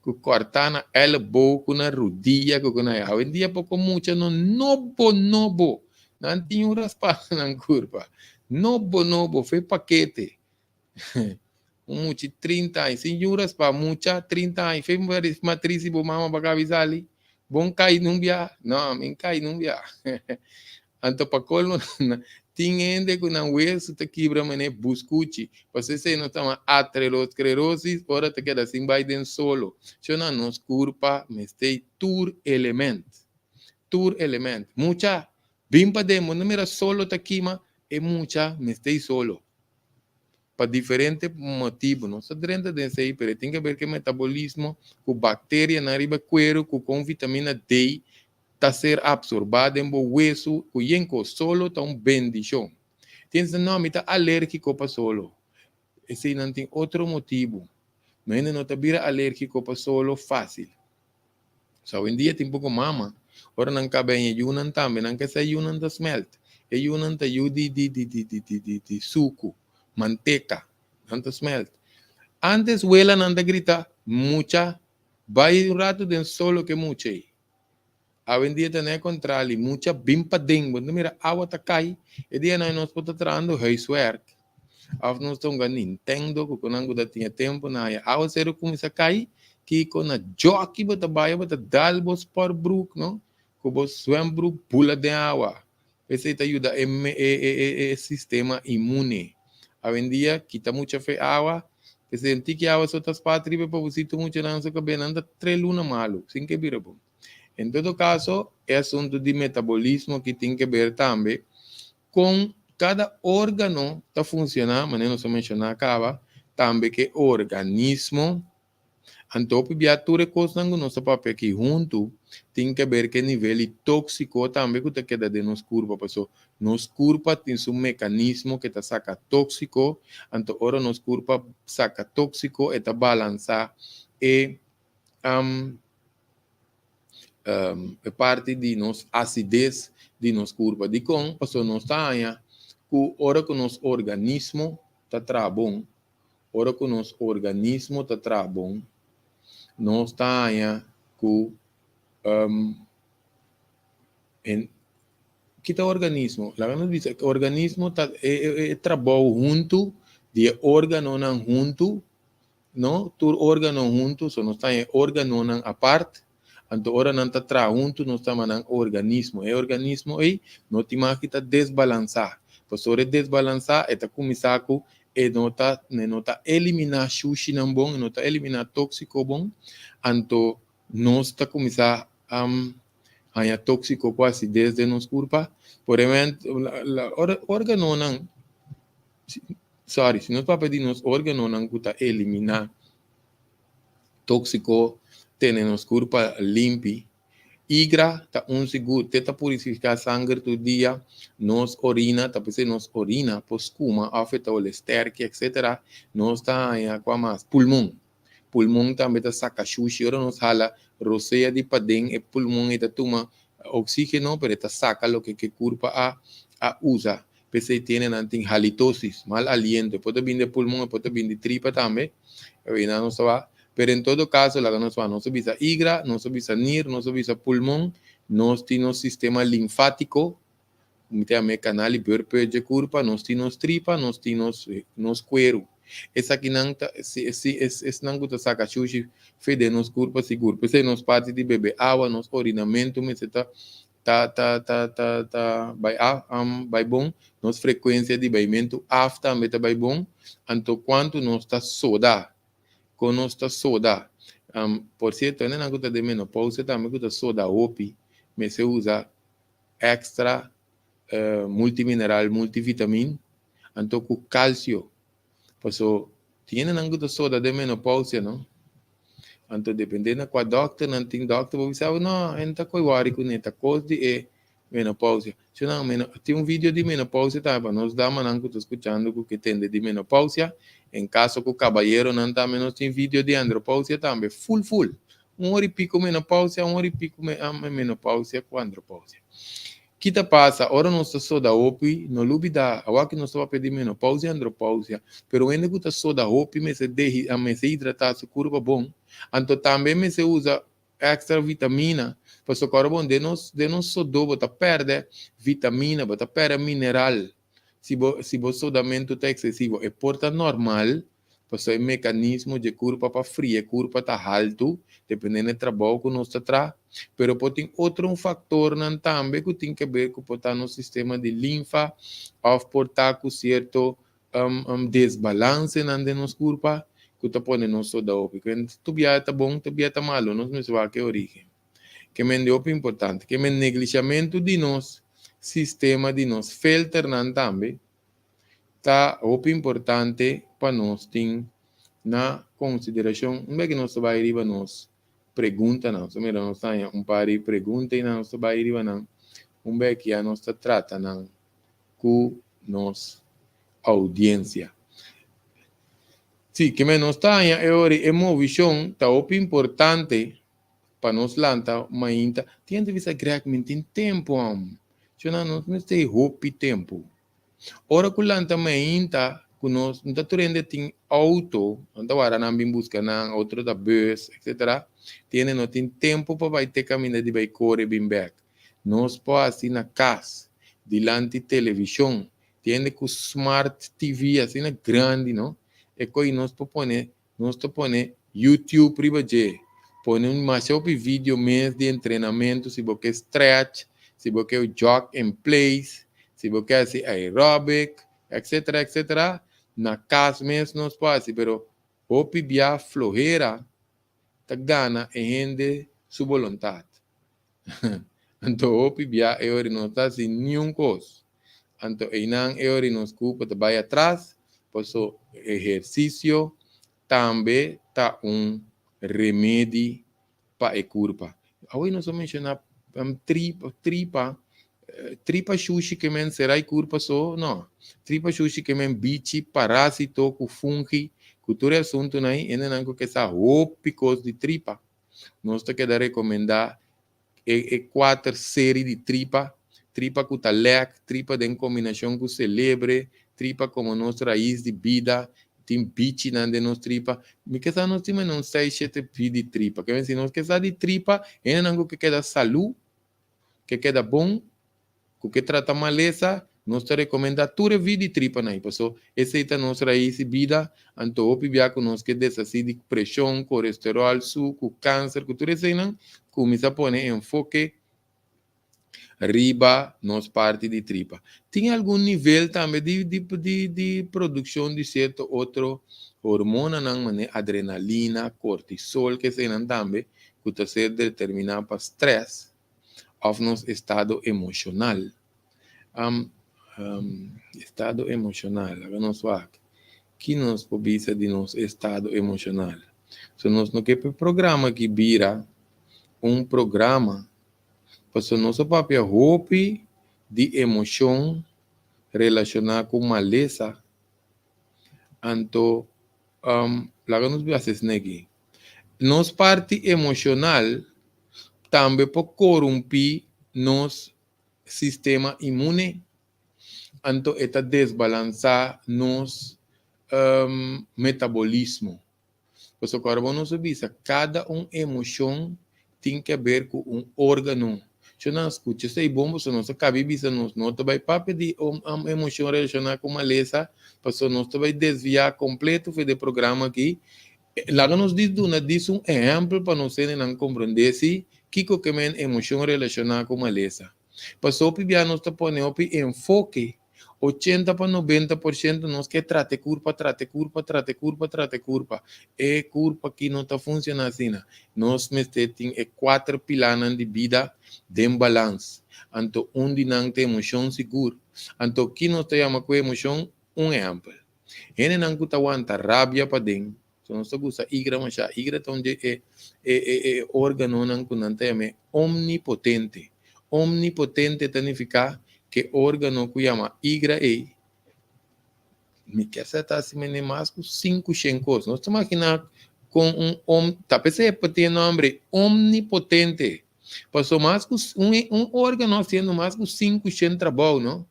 com cortana elbow, com a rodilha, com a hoje em dia pouco muito no nobo, não tinha raspado na curva, nobo, foi paquete. Muito 30 anos, senhoras para muita 30 anos, foi matriz e mama para avisar ali, bom cai não via, não, me cai não via. Anto para colmo, tinha que não hueso te quebra mané buscuchi. Você se não está aterosclerosis, ora te queda assim vai den solo. Se não nos culpa, me stay tour element. Mucha, bimpa de mo, não mira solo te quima, e mucha, me stay solo. Para diferentes motivos, não só dentro desse aí, mas tem que ver que o metabolismo, com bactéria na riba cuero, com vitamina D, está ser absorbado em o hueso, o yenco solo está bendição. Tem esse nome, está alérgico para solo. Esse não tem outro motivo. Mas não está vira alérgico para solo fácil. So, hoje em dia tem pouco mama. Ora não cabe em ayunan também, não que se ayunan da smelt. Ayunan da de suco, manteca, não da smelt. Antes huela não da grita, mucha, vai um rato de solo que mucha aí. Hoje em dia tem contrário, muita bimpa dengue. Mira, água está cai. E dia nós podemos trabalhando huiswerk. Af nós estamos ganhando Nintendo, que não tinha tempo na água zero começa a cair, que com a jockey bota baia bota dalbos por brook, não? Que você swembrook pula de água. Esse ajuda o sistema imune. Hoje em dia quita muita fe água. Esse antigo água só está para você tomar muita lança que bem anda 3 lunas malo, sem que vira bom. Em todo caso, é assunto de metabolismo que tem que ver também com cada órgão está funcionando, mas não se menciona acaba, também que organismo, antope biature coisa não nosso papel aqui junto, tem que ver que nível tóxico também que queda de nos curva, pessoal. Nos curva tem um mecanismo que está saca tóxico, então ora nos curva saca tóxico, está balançar e é parte de nos acidez de nos curva de com, passou nos taia, que ora que nos organismo está trabom, ora que nos organismo está trabom, nos taia que en que tá organismo, lá nos diz que organismo tá trabalho junto de órgano não junto, não, tur órgano junto, só nos taia órgano não a parte. Então, ora não está junto, não está manang organismo. É organismo aí, não tem mais que está desbalançar. Por sobre desbalançar, está começar com e não está eliminar xuxi não bom, não está eliminar tóxico bom. Então, não está começar a tóxico quase desde nos culpa. Por exemplo, órgano não, sorry, se nós para pedir nos órgano não está eliminar tóxico, tenemos culpa limpi. Igra ta seguro, tenta purificar sangue todo dia, nos orina, ta pese nos orina, poscuma, afeta o esterque, etc. Nos tá em aqua mais pulmão. Pulmão também ta saca xuxi, ora nos hala roceia de padem e pulmão e ta toma oxígeno, pero ta saca lo que culpa a usa. Pese tiene nanting halitosis, mal aliento, pode vir de pulmão, pode vir de tripa também. Não se va. Pero en todo caso, la no se visa igra, no se visa nir, no se visa pulmón, no tiene sistema linfático, me canal y perpe de curpa, no tiene tripa, no tiene nos cuero. Esa que nanta, es nanguta saca chuchi, fede nos curpa seguro. Pese nos parte de bebé agua, nos orinamento, me se vai bom, nos frequência de baimento, afta, meta vai bom, anto quanto nos está soda. Com nossa soda. Por certo, eu não gosto de menopausa, também gosto de soda OPI, mas se usa extra multimineral, multivitamina, então com cálcio. Por isso, tinha não gosto de soda de menopausa, não? Então, dependendo da doctor, não tem doctor, você sabe, não, não está com o com neta coisa de menopausa. Se não, tem vídeo de menopausa, tá? Para nós dar, mas não estou escutando o que tem de menopausa. Em caso que o caballero não está menos tem vídeo de andropausia também, full. 1 hora e pico menopausia, 1 hora e pico menopausia com andropausia. Kita pasa, ora nós só da opi, no lubida, awa que nós estava pedindo menopausia, andropausia, pero ainda que só da opi, me se hidratar, se curva bom. Então também me se usa extra vitamina, para o corpo de nós só do, tá perde vitamina, tá perde mineral. Se o sodamento está excessivo, é porta normal, pues hay mecanismo de curva para fria, curva está alto, dependendo do trabalho que nós está pero tem outro fator também que tem que ver com o no sistema de linfa, ou portar com certo desbalance na nossa curva, que está pondo no soda ópico. Tu bia está bom, tu bia está malo, nós não sabemos que origem. Que é importante, que é negligenciamento de nosso sistema de nós filter também, tá importante para nós ter na consideração. Não é que nós vai ir nós pergunta não, se mira nós tem par de perguntas e nós vai ir não, é que a nós trata não com nós audiência. Sim, que nós tem é uma visão tá importante para nós lanta, mas tem de vista greamente em tempo, já não tem hope tempo. Ora que lanta mainta que nós não tem auto, então agora não vem buscar não outro da bus, etc. Não tem tempo para vai ter caminho de vai correr bem back. Nós pode assim na casa, diante televisão, tem que smart TV assim na grande, não? É que nós propõe YouTube privado, põe mais vídeo mês de treinamento, se você stretch, se você jog and place, se você hace aeróbic, etc, etc, na casa mesmo nós pode, pero opi bia flojera, tá gana e rende sua vontade. Então opi bia eori não está sem nenhum coisa. Então não eori nos culpa de vai atrás, posso exercício também tá remédio para a curva. Hoje nós vamos mencionar tripa sushi que men será curva só, não. Tripa sushi que men bichi, parásito, com fungi, cultura assunto aí, ainda não que essa ópicos de tripa. Nós te queda recomendar quatro séries de tripa com talec, tripa de combinação com celebre, tripa como nossa raiz de vida, tem bichi na de nossa tripa. Me que nós temos não 6-7 de tripa. Que se nós que de tripa, ainda não que queda saúde, que queda bom, que trata maleza, nós te recomenda tudo de tripa aí, pessoal. Essa é a nossa raiz de vida, então o pibia que nós que desassi de pressão, colesterol, suco, câncer, que tudo isso aí não, começa a pôr enfoque riba nos parte de tripa. Tem algum nível também de produção de certo outro hormona, não, adrenalina, cortisol, que se não também, que está ser determinado para estresse, ou nosso estado emocional. Estado emocional, agora nós vamos que nos pobisa de nosso estado emocional. Se nós não queremos programa que vira programa, para nosso papel roupa de emoção relacionada com maleza, então, lá nos vemos aqui. Nos parte emocional também pode corromper nosso sistema imune, então está desbalançar nosso metabolismo. Por isso, agora nós vemos cada emoção tem que ver com órgano. Se não escuta, se é bom, se não se cabe, se não vai para de emoção relacionada com maleza, porque não vai desviar completo do programa aqui. Lá nos diz exemplo para nós não compreender se que é emoção relacionada com maleza. Para o pibia nós te põe enfoque 80 para 90% nós que trate curva. É curva que não está funcionando assim. Nós tem 4 pilares de vida de balance. Então, onde não tem emoção segura. Então, que nós temos com emoção, exemplo. Ele não aguenta rabia para dentro. Se nós temos igra, mas a igra onde é órgano não tem omnipotente. Omnipotente significa que órgano que chama igra me quer acertar assim mais com 5 chencos. Nós estamos imaginando com talvez é ter nome omnipotente. Passou mais que um órgão sendo mais que 5% de trabalho, não?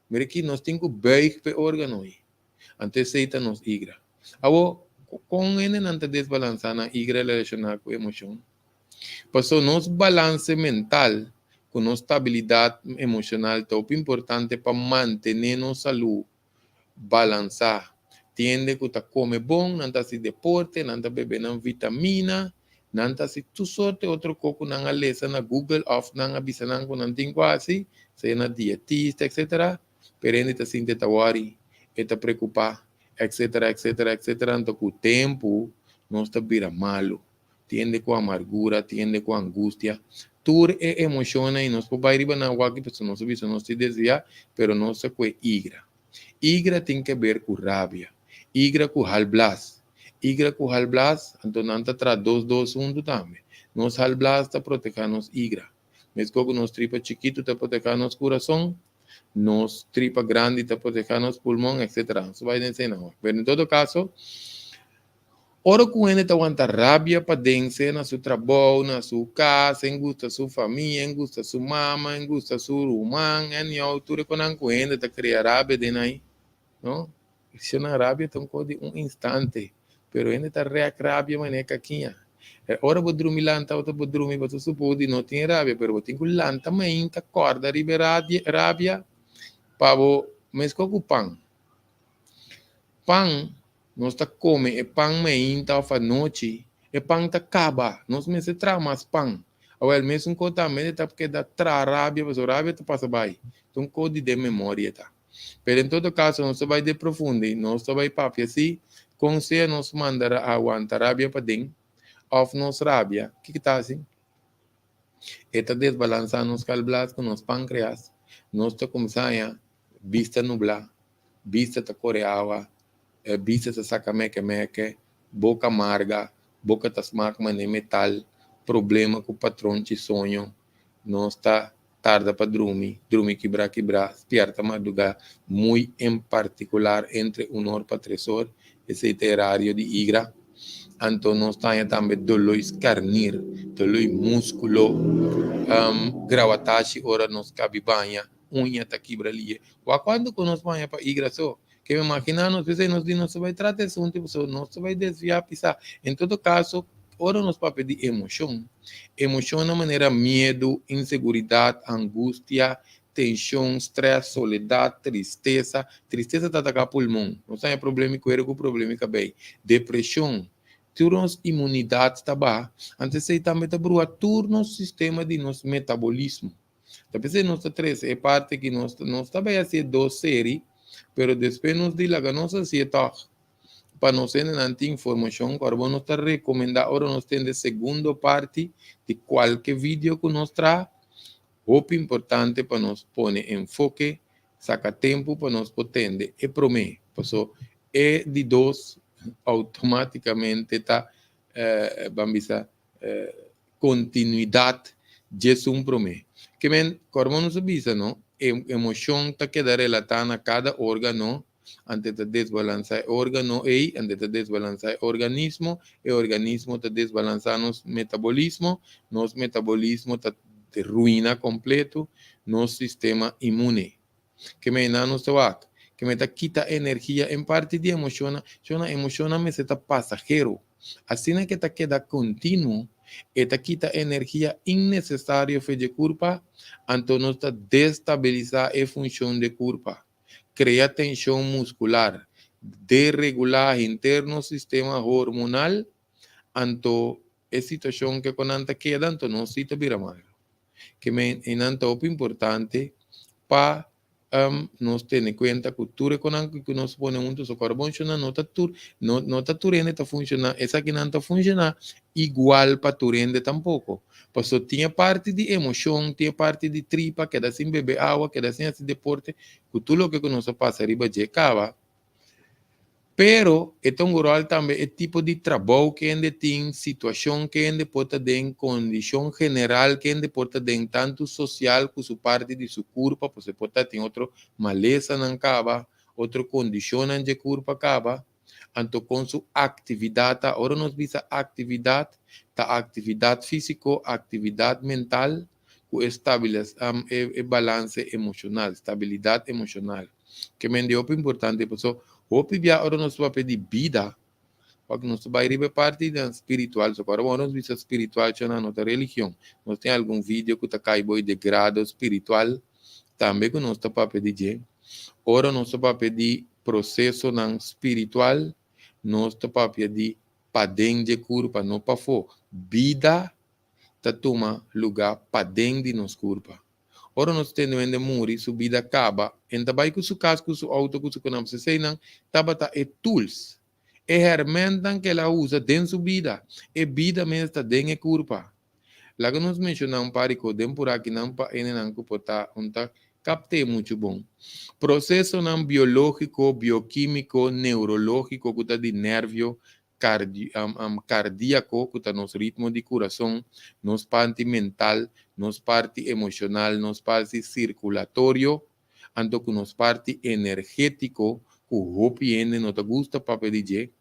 Mas aqui nós temos que ver o órgão aí. Anteceita nos igra. Agora, com ele não está desbalançado na igra relacionada com a emoção. Passou nosso balance mental, com nossa estabilidade emocional, é importante para manter nossa saúde balançar. Tiende que está come bom, não está se deporte, não está bebendo vitamina, não está se tu sorte outro coco não alessa na Google of não avisa não com não tem quase, seja na dietista, etc. Perende está sem tetawari, está preocupar, etc, etc, etc. Então com o tempo não está vira malo, tiende com amargura, tiende com angústia. Tur emociona e nós podemos ir na água que pessoa não se visa, não se desvia, pero não se com igra. Igra tem que ver com rabia. Igra com halblas. Igra com halblas, então não está 2-2-1 também. Nos halblas está protegendo nos igra. Mesmo que nos tripa chiquito está protegendo nos coração, nos tripa grande está protegendo nos pulmão, etc. Isso vai dizer não. Mas em todo caso, ora com ele está aguenta rabia para dentro na seu trabalho, na sua casa, em gusta da sua família, em gusta da sua mama, em gusta da sua irmã, em altura com ele está criando rabia de aí. ¿No? Si una rabia tan de un instante, pero en esta rabia maneca aquí. Ora vou dormir lanta, outra vou dormir, você supõe não tem rabia, pero vou ter que lanta, mas ainda acorda ribe rabia, para mas com o pão. Pão, nós tá come, e pão mas ainda fa noite, e pão tá acaba, nós me se mais pão. Agora mesmo com também tá porque dá rabia, mas a rabia tá passa bem. Então code de memória tá. Pero em todo caso, não se vai de profundo, não se vai para assim, com se nos mandar aguentar rabia para dentro, of nos rabia, que está assim? Está desbalançando nos calblas com nos pâncreas, nós está começando a vista nublar, vista está coreava, vista está saca meque, boca amarga, boca está smacma de metal, problema com o patrão de sonho, nós está tarda para dormir quebrar, despierta madrugada, muito em particular entre 1 hora para 3 horas, esse horário de igra. Então, nós temos também dolor carnir, dolor músculo, gravatashi, ora nos cabe banha, unha está quebra ali. Ou quando nós banha para igra só, que me imagina, nós vezes nós vai tratar esse assunto, nós vai desviar, pisar. Em todo caso, ora nos papéis de emoção. Emoção de maneira medo, inseguridade, angústia, tensão, estresse, soledade, tristeza. Tristeza está atacando o pulmão. Não tem problema com o problema com a depressão. Turnos imunidade está baixa. Antes de também está brua turno sistema de nosso metabolismo. Talvez nossa três é parte que nós também assim 2 séries, pero depois nos diga que nossa se está para nós ter informação, carbono está recomendado, agora nós temos a segunda parte de qualquer vídeo que nós traz, muito importante para nós pôr enfoque, saca tempo para nós poder e prometer, porque é de 2 automaticamente está, vamos dizer, continuidade de um prometer. Que men, carbono se visa, não? Emoção está queda relatada a cada órgano, antes de desbalançar o órgano e antes de desbalançar o organismo está desbalançando nosso metabolismo está de ruína completo nosso sistema imune. Que me dá nosso ac, que me quita energia em parte de emoção me está passageiro. Assim é que está queda contínuo, esta quita energia innecessária de culpa, então não está destabilizar a função de culpa. Crea tensão muscular, desregular interno sistema hormonal, anto é situação que quando anta queda, então não se vira mal. Que é muito importante para nós ter em conta que tudo econômico que nós põe junto o carbono não está turende está funcionando, essa que não está funcionando igual para turende tampouco. Porque tinha parte de emoção, tinha parte de tripa, que dá sem beber água, que dá sem esse deporte, que tudo o que nós passa arriba de acaba. Pero, é um rural também, é tipo de trabalho que ainda tem, situação que ainda pode ter, condição general que ainda pode ter, tanto social como parte de sua corpo, você pode ter outra maleza não acaba, outra condição de corpo acaba, Anto com sua atividade, ora nós visa atividade, ta atividade físico, atividade mental, com estabilidade, balance emocional, estabilidade emocional. Que me deu importante, pessoal. Hope via ora nós vai pedir vida, porque nós vai ir parte da espiritual. So, agora nós visa espiritual, na nossa religião. Nós tem algum vídeo que tá caibo de grado espiritual, também que nós tá para pedir. Ora nós tá para pedir processo não espiritual, nós tá para pedir para dentro de curva, não para fora. Vida tá toma lugar para dentro de nos curva. Ora nós temos de morrer, sua vida acaba. Então vai com seu carro, com seu auto, com seu canal, você sei não, tá é tools. É ferramenta que ela usa dentro da sua vida. É vida mesmo está dentro da curva. Lá que nós mencionamos para que dentro por aqui não para ele não comportar, captei muito bom. Processo não biológico, bioquímico, neurológico, que está de nervio, cardíaco, que está nos ritmo de coração, nos parte mental, nos parte emocional, nos parte circulatório, ando que nos parte energético, que o hopi não te gusta para pedir,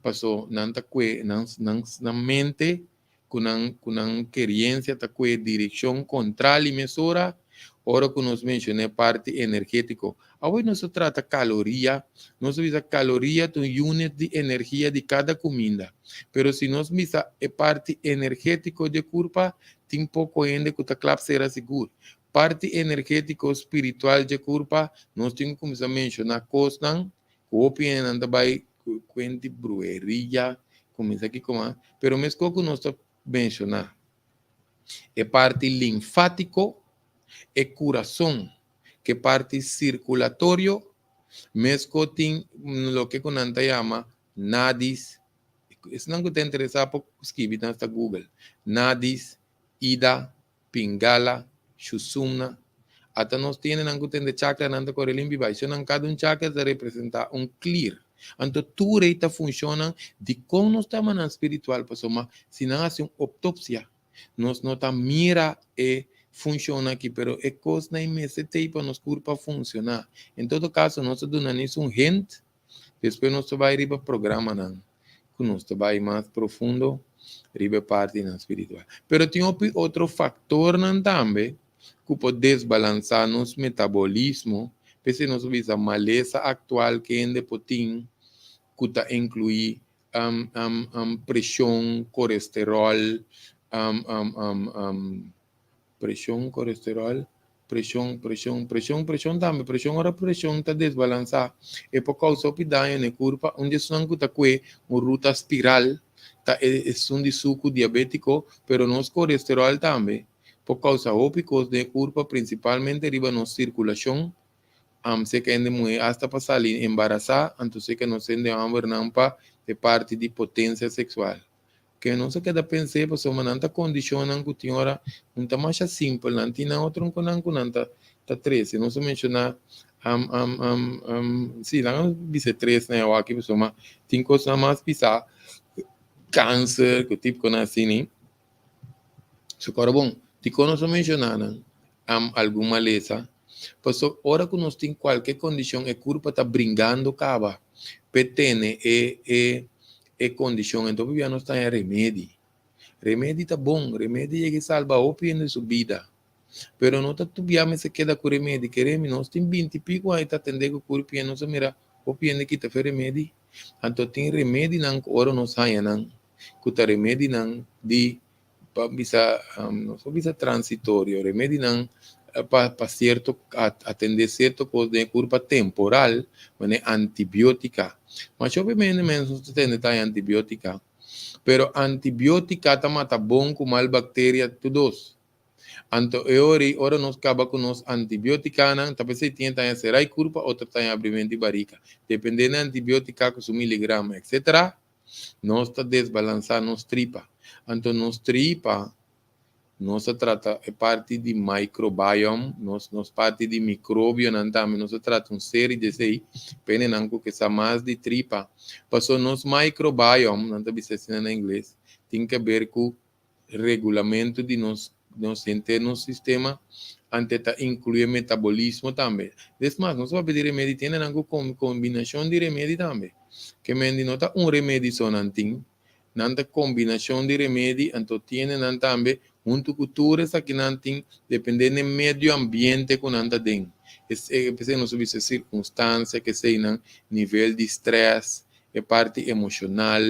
passou na mente, com querência, tá com direção contrária e mesura, ora que nos mencionei parte energético. Hoje não se trata caloria, não se visa caloria do unit de energia de cada comida. Pero se nós visa a parte energético de curva, tem pouco ainda que está claro será seguro. Parte energético espiritual de curva, nós temos que começar a mencionar coisas, o opinião vai cuente brueria, começa aqui como, pero mesmo que nós mencionar, é parte linfático, é coração, que parte circulatório, mesmo tem o que a gente chama nadis, isso não te interessa por escrever na Google, nadis, ida, pingala, shusumna, até nós temos de chakra, não te corre limpa, isso não cada chakra representa clear. Então, tudo está funciona de como nós estamos na espiritual, pessoal, se não hace uma autópsia, nós não tá mira e funciona aqui, pero é coisa na imensa tempo nos corpo funcionar. Em todo caso, nós damos um hint, depois nós vai ir para o programa, não, que nós vai mais profundo, ir para parte na espiritual. Pero tem outro fator não também, que pode desbalançar nosso metabolismo, porque nós vemos a maleza atual que ainda tem, que inclui pressão, colesterol, pressão, colesterol, pressão também, pressão está desbalançada. É por causa do dano na curva, onde se não está com uma ruta espiral, tá é de suco diabético, pero nosso colesterol também, por causa ópicos de curva, principalmente arriba na circulação, se que ainda mulher hasta para sair embarazada, então se que não se ainda nampa de parte de potência sexual. Que não se queda pensar, porque uma nanta condiciona que tem hora não tá mais simples, não tem outro que não tá 13, não se menciona sim, não dice 13, né, aqui pessoa tem coisa mais pisar câncer, que tipo que assim, né? Se for bom, te conosco mencionar alguma maleza. Pues ahora que nós tem qualquer condição, a curva está brincando cava, petene é condição, então já não está em remédio. Remédio está bom, remédio é que salva a opinião de sua vida. Pero não está tudo se queda com remédio, que remédio, nós tem 20 e pico aí, está atendendo com o opinião, não se mira, opinião que está fazendo remédio. Então tem remédio, não, ora não sai, não, que está remédio, não, de, bisa transitório, remédio, não, para certo atender certo coisa de curva temporal, mas é antibiótica. Mas obviamente mesmo se tem antibiótica, pero antibiótica tá bom com mal bactéria todos. Então ora nós acaba com nos antibiótica, não, talvez se tenha tá será curva, outra tá abrimento de barriga. Dependendo da antibiótica com miligrama, etc. Nós está desbalançar nos tripa. Então nos tripa não se trata é parte de microbiome, nós parte de micróbio, não também, não se trata uma série de sei, penenanco que está mais de tripa. Passou nos microbiome, não também se ensina em inglês, tem que ver com o regulamento de nos interno sistema, ante ta incluye metabolismo também. Desmas, nós vamos pedir remédio, tem uma combinação de remédio também. Que mendi nota remédio só não tem, nanta combinação de remédio, então tem também junto cultura que não tem, dependendo do meio ambiente que não tem. Pensei nós sobre essa circunstância que sei não, nível de estresse, a parte emocional,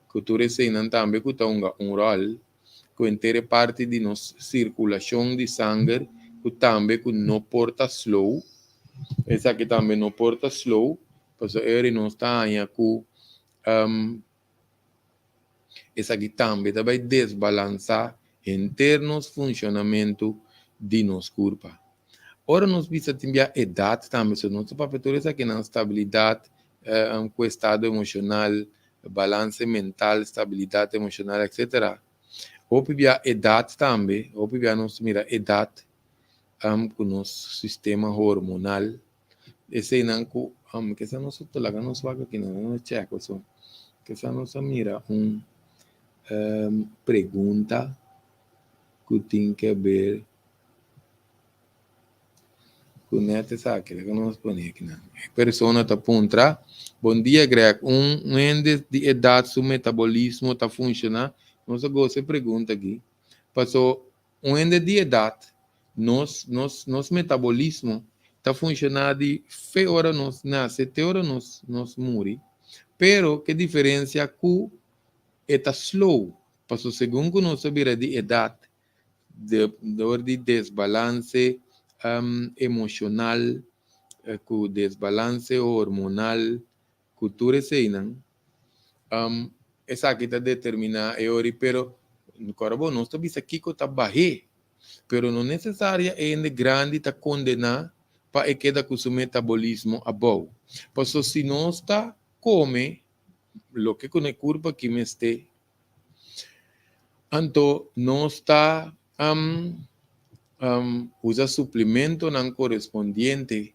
cultura sei não também que tem um rol, que inteira parte de nossa circulação de sangue, que também que não porta slow, essa aqui também não porta slow, porque ele não está aí com essa aqui também vai desbalançar internos funcionamento de nosso corpo. Ora, nós precisamos ter a idade também, se nós papéis aqui na estabilidade, com estado emocional, balanço mental, estabilidade emocional, etc. Ou a idade também, ou a nossa mira idade, com o nosso sistema hormonal, esse não que essa nossa tolaga nos vaga aqui não checa só, que essa nossa mira pergunta que tem que ver com neta sabe que nós põe aqui não. Persona tá puntra. Bom dia, Greg. Índice de idade, seu metabolismo está funcionando. Nós agora se pergunta aqui. Passou índice de idade, nosso metabolismo está funcionando de fe hora nós nasce, 7 horas nós morre. Pero que diferença com está slow. Passou segundo nós sabia de idade, de desbalance emocional, com desbalance hormonal, cultura seinan, essa aqui está determinada, pero no corpo não está bisa aqui que está barre, pero não necessária é grande está condenar para que queda com seu metabolismo above. Porque se não está come, lo que com a curva que me este, então não está usa suplemento não correspondiente,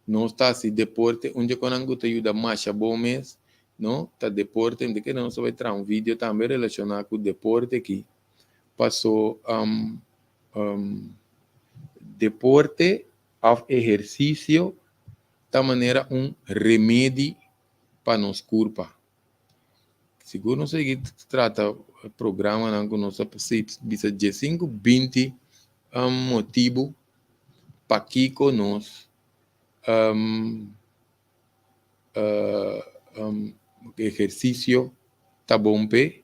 não está assim deporte, onde quando te ajuda mais a bom mês, não tá deporte, de que não só vai trazer vídeo também relacionado com o deporte aqui, passou deporte ao exercício da maneira remédio para nos curva. Seguro não sei que trata programa não que nós bisa de 5, 20 motivo para que conosco exercício tá bom pé,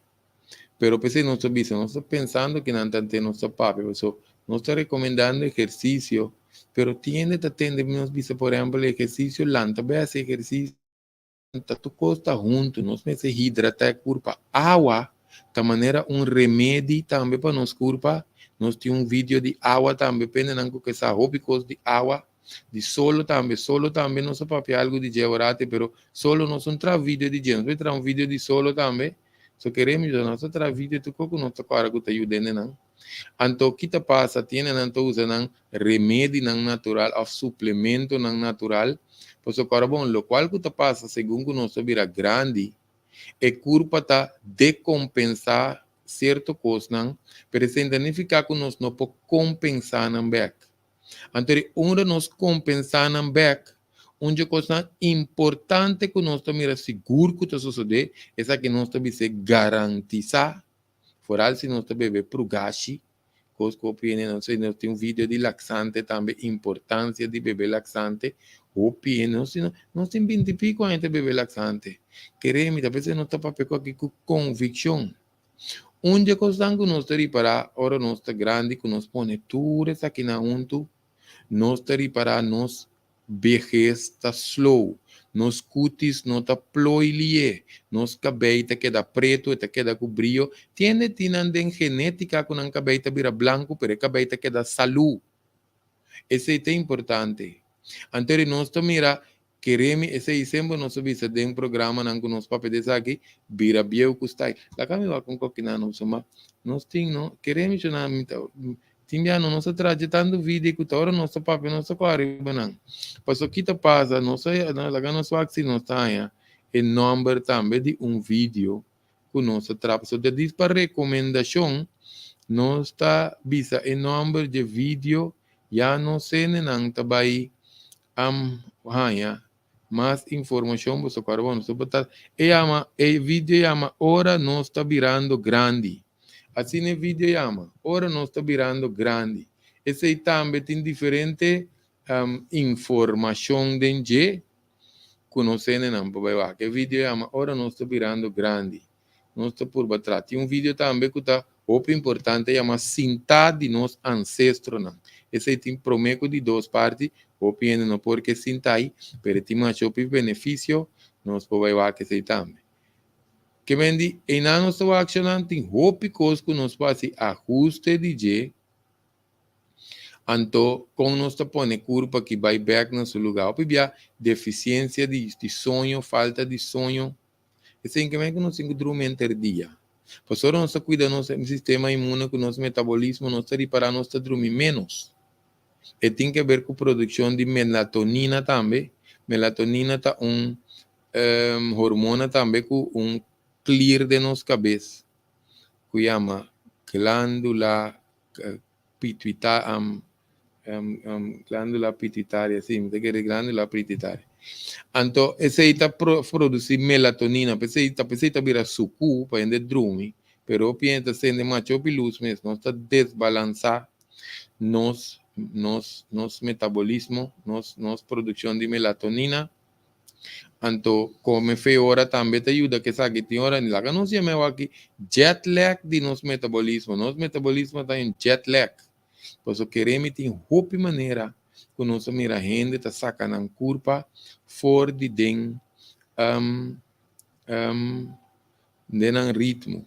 pero pensei não estou bisa, não estou pensando que não tem nosso papo, não estou recomendando exercício, pero tiende a ter menos bisa, por exemplo, exercício lento, vai fazer exercício tu costa junto, nós me se hidratar curva água, da maneira remédio também para nos curva. Nós temos vídeo de água também, dependendo que essa hobby de água, de solo também não só para algo de georate, pero solo nós não traz vídeo de gente, nós traz vídeo de solo também. Só queremos nós traz vídeo de coco, nós cara que tá ajudando não. Então que te passa, tiene nanto usa não remédio não natural, ou suplemento não natural. Pues o carbono, lo cual que te pasa, según que uno se vira grande, é culpa tá de compensar certo coisa, pero se identificar que nós não podemos compensar não back. Então, onde nós compensar não back, onde coisa importante que nós mira seguro que está suceder, essa que nós também se garantizar, fora se nós beber pro gashi, não sei, nós tem vídeo de laxante também, importância de beber laxante, não tem 20 pico a gente beber laxante. Queremos, a vezes não está para pegar aqui com convicção. Onde coisa que nós temos para, ora nós está grande, que nós põe tudo isso aqui na junto, nós temos para nós vejez está slow, nos cutis não está ploilie, nos cabelo queda preto, queda com brilho, tiene genética com a cabelo vira branco, pero a cabelo queda salud. Esse é importante. Então, nós mira, queremos esse exemplo, nós vimos de programa, nós papéis aqui, vira bio custai. La cami com coquina, nós temos, queremos, tinha nós trajetando vídeo que agora nosso papel, nosso quarto, não. Mas o que te passa, nós vaccine, nós tá em número também de vídeo que nós trabalhamos. Então, diz para recomendação, nós está visa em número de vídeo Ya no sé nenang tabay hanya mais informação você carbono soportar e vídeo chama ora não está virando grande assim é vídeo chama ora não está virando grande esse aí também tem diferente informação de conhecendo não para que vídeo chama ora não está virando grande não está por batrás tem vídeo também que está muito importante chama cinta de nos ancestros não esse aí tem prometo de duas partes opinião não porque cinta aí pero tem mais benefício nos pode que sei também que vendi em anos de action tem hope que nos faz ajuste de G anto com nos põe curva que vai back no seu lugar porque via deficiência de sonho falta de sonho esse é que nós encontramos dia por isso nós cuida nosso sistema imune com nosso metabolismo nós reparar nós dormir menos e tem que ver com produção de melatonina também melatonina está hormona também com clear de nos cabeça que chama glândula pituitária glândula pituitária sim, tem que glândula pituitária então esse aí está produzindo melatonina esse está vira suco para ende dormir pero piensa sendo macho pilus mesmo está desbalançar nos metabolismo nos produção de melatonina anto come fe ora também te ajuda que sabe que tem hora lá que não se chama aqui jet lag de nos metabolismo está em jet lag por isso queremos ter hope maneira que nossa mira gente está sacando curva for de den denan ritmo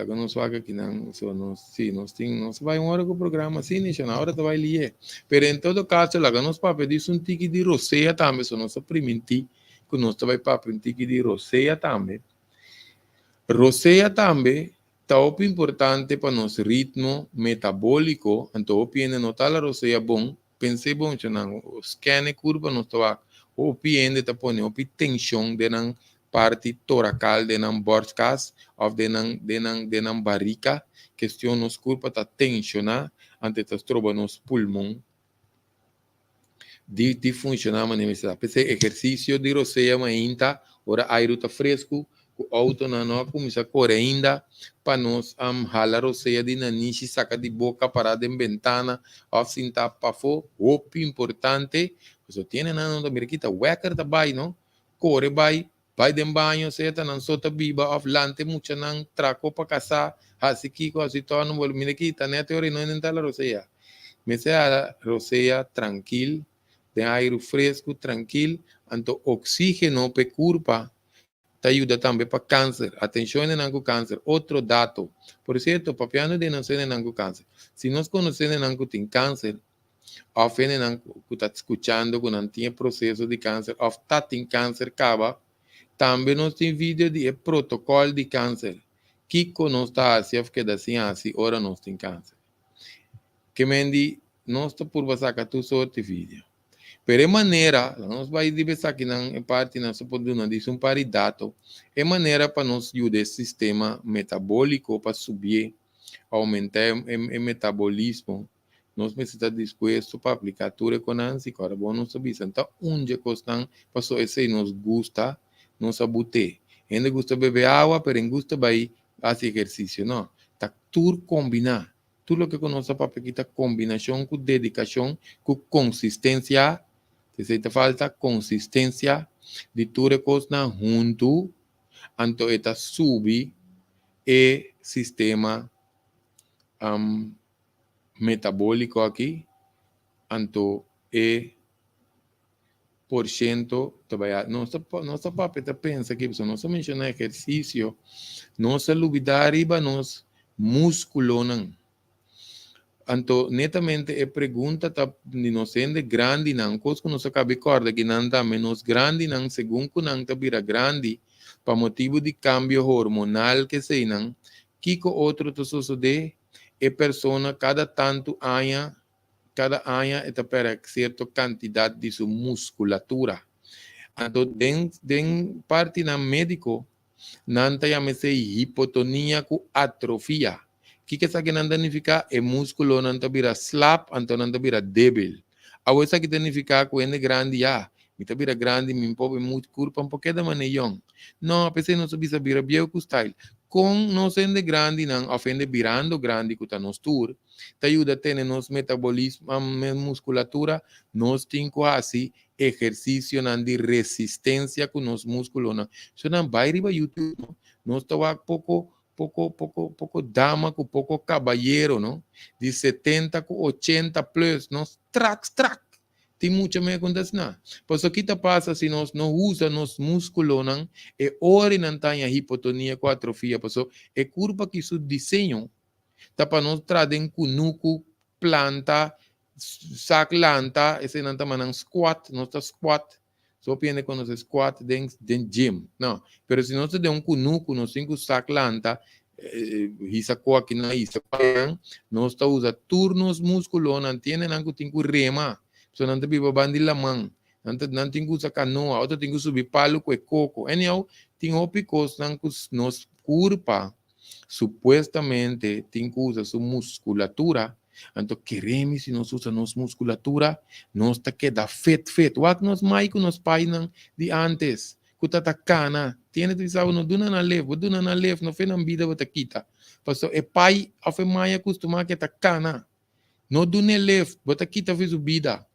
não só que não só nós vai uma hora com o programa assim na hora tu vai ler pero em todo caso lá nós para pedir um tique de roceia também só nós primentir que nós vai para um tique de roceia também está muito importante para nosso ritmo metabólico então opina notar a roceia bom pensei bom não scan curva nós tá opina tá põe tensão de não parte toracal de nan borstkas of de nan barrica questão nos curva tá tensiona ante tas troba nos pulmão de funcionar uma necessidade esse exercício de roceia mainta ora aire tá fresco o auto na não começa a correr ainda para nós jalar roceia de naniche saca de boca para de ventana of sinta para fo o importante você tem na não da miraquita wecker da bai não corre bai vai de banho seta não sota biba of lante mucha não traco para casa assim que quase torna o miraquita né teoria não entra la roceia me sea roceia tranquilo de aire fresco tranquilo anto oxígeno pe curva te ayuda também para câncer. Atenção em nango câncer. Outro dado. Por certo, papiano de não ser em nango câncer. Se nós conhecemos nango tem câncer, ou em nango que está escutando que não tem processo de câncer, ou está tem câncer, acaba, também nós tem vídeo de protocolo de câncer. Que nós está assim, que assim, assim, ora nós tem câncer. Que mendi, nós está por passar com tu sorte vídeo. Pero é maneira, nós vai dizer aqui em parte, nós podemos dizer um paridato, é maneira para nós ajudar o sistema metabólico para subir, aumentar o metabolismo. Nós precisamos disposto para aplicar tudo com a carbono subir. Então, onde costam, passou esse nos gusta, nos abute. Ainda gusta beber água, pero ainda gusta vai fazer exercício, não? Tá tudo combinar. Tudo o que conosco para pequita combinação com dedicação, com consistência. Se te falta consistência de tudo coisa junto, então está sube o sistema metabólico aqui, então é por cento trabalhar. Nossa papeta pensa que nós mencionamos exercício, nossa lubida arriba, nos músculo não. Então, netamente, a pergunta está de grande, não, coisa que nós acabamos de acordar, que não está menos grande, não, segundo que não está vira grande, para motivo de cambio hormonal que sei, não, que outro te sucede, é pessoa, cada ano, está para certa quantidade de sua musculatura. Então, den parte na médico, não está chamando hipotonia com atrofia. que essa que não danifica é músculo não tá vira slap, então não tá vira débil. A essa que danifica quando é grande já, me tá vira grande, me impõe muito curva um pouquinho da maneira. Não, a pessoa não sabe vira bem com style. Com não sendo grande, não, ofende virando grande que tá nos tour, te ajuda a ter nos metabolismo, a musculatura, nos tinco assim, exercício de resistência com os músculos. Isso não vai riba YouTube, não? Nós estamos pouco dama com pouco caballeiro, não? De 70 com 80 plus, nós track. Tem muita me acontece, não. Por isso que passa se nós não usamos os músculos, não? E ora não tem a hipotonia com atrofia, por isso é curva que isso desenho, tá para nós trazer cunuco, planta, saclanta, esse não tá manang squat, nós tá squat. Só piende quando se squat dentro gym. Não, mas se nós tem um cunuco, nós temos saclanta, isso aqui na isso, nós tá usa turnos músculos, não tem não tem que rema, só não tem que bandir la mão. Não tem que usar canoa, outro tem que subir palo com coco. Anyhow, tem opicos, não nos curpa. Supuestamente tem que usar sua musculatura. Então, queremos se nós usamos nossa musculatura, nós tá queda fet. What nós mais que nós painan de antes, que tá cana, tiene que saber não duna na leve, não fez na vida bota quita. Pastor, é pai a fe mais acostumar que tá cana, não duna leve, bota quita fez o vida.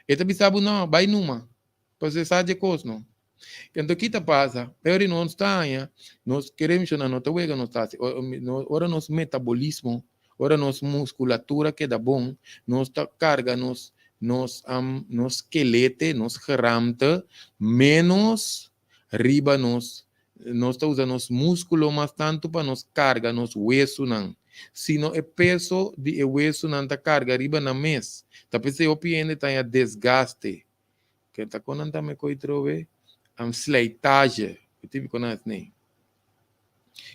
E também sabe não, vai numa, pastor sabe coisa não. Então, o que passa? Pero não está, nós queremos na nota wega não está, ora nosso metabolismo, ora nossa musculatura que dá bom, nossa carga, nos esqueleto, nos ramta, menos riba nós está usando nos músculos mais tanto para nos carga, nos hueso não. Se não é peso de hueso não tá carga riba na mês, tá pensando o piende tá em desgaste, que tá quando anda me coitrove, slijtage, eu tive com isso nem.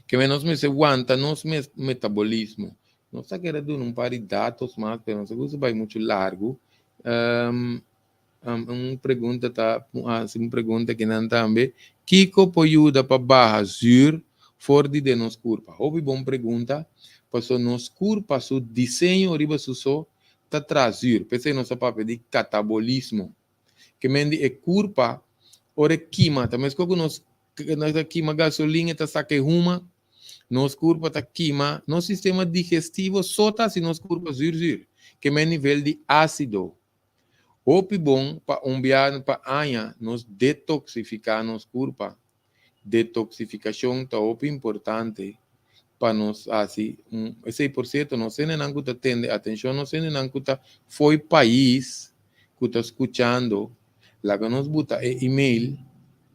Que menos me se aguanta nos metabolismo. Não está querendo um par de dados mais, mas não se vai muito largo. Uma pergunta uma pergunta que não também. Kiko pode ajudar para barra sur fora de nos curva. Houve boa pergunta. Passou nos curva, seu desenho riba só está trazer. Pensei nosso papel de catabolismo. Que mendi é curva, ora quima. Também se nós quima gasolina, está saque uma. Nos curva está quima. Nosso sistema digestivo só está se nos curva zur. Que é nível de ácido. Opi bom para umbiar para anha nos detoxificar nos curva. Detoxificação está opi importante para nós assim. Esse % não se nem que atende atenção, não se nem que foi país que está escutando. Lá que nos bota e-mail,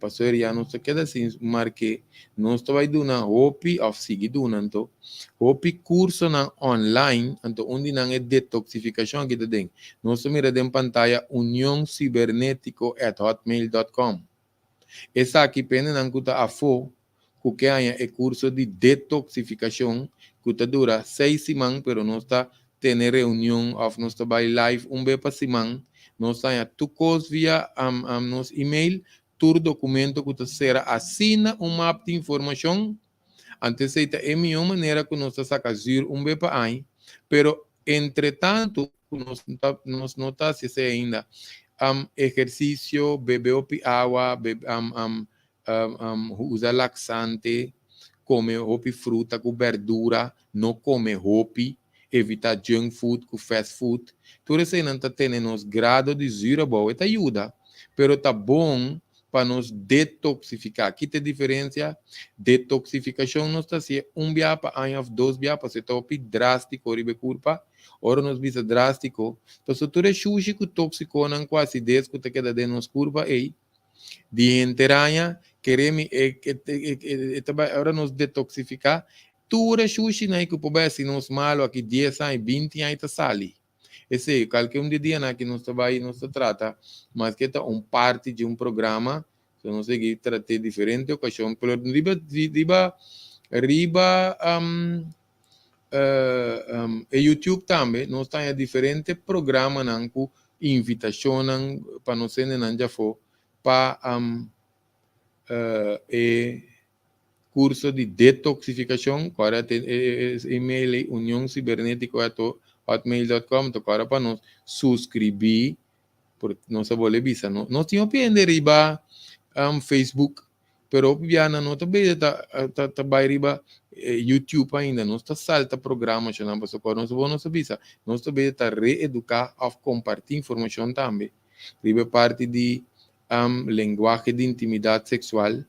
pastor já não se queda assim, marque nós vai dar opi of seguir donando opi curso na online, então onde não é detoxificação aqui dentro. Nós mira em pantalla unioncibernético@hotmail.com. Essa aqui pende não que tá afo, que é curso de detoxificação que dura 6 semanas, pero não está tendo reunião, of nós vai live vez por semana. Nós está tu cos via nos e-mail, tu documento que será assina mapa de informação. Antes é minha maneira que nós saca vez para aí, pero entretanto nós não está se ainda exercício, beber água, usar laxante, comer fruta com verdura, não comer roupa, evitar junk food com fast food. Tudo isso não está tendo nos grado de zero boa, isso ajuda, pero tá bom para nos detoxificar. Aqui tem diferença, detoxificação não está se dia para ano, 2 dias para ser top drástico, ribe curva. Ora nos bisa drástico. Então, se tu é sushi com tóxico, não com acidez, que te queda dentro nos curva, aí, de enteranha, queremos, agora nos detoxificar. Tu é sushi, né, que pode ser nos malo aqui 10 anos, 20 anos, tá sali. Esse, qualquer dia, né, que nós vai, nós trata, mas que é parte de programa, se nós seguir tratar diferente ocasião, pelo riba, YouTube também, nós temos diferentes programas com invitação para nós sermos já for para curso de detoxificação, agora tem e-mail uniãocibernético@hotmail.com, então agora para nós subscrever, por nossa bolevisa, nós tínhamos que riba Facebook, pero já não também tá riba YouTube ainda, nós tá salta programa, já não passou agora nós visa, nós também tá reeducar a compartilhar informação também, riba parte de linguagem de intimidade sexual.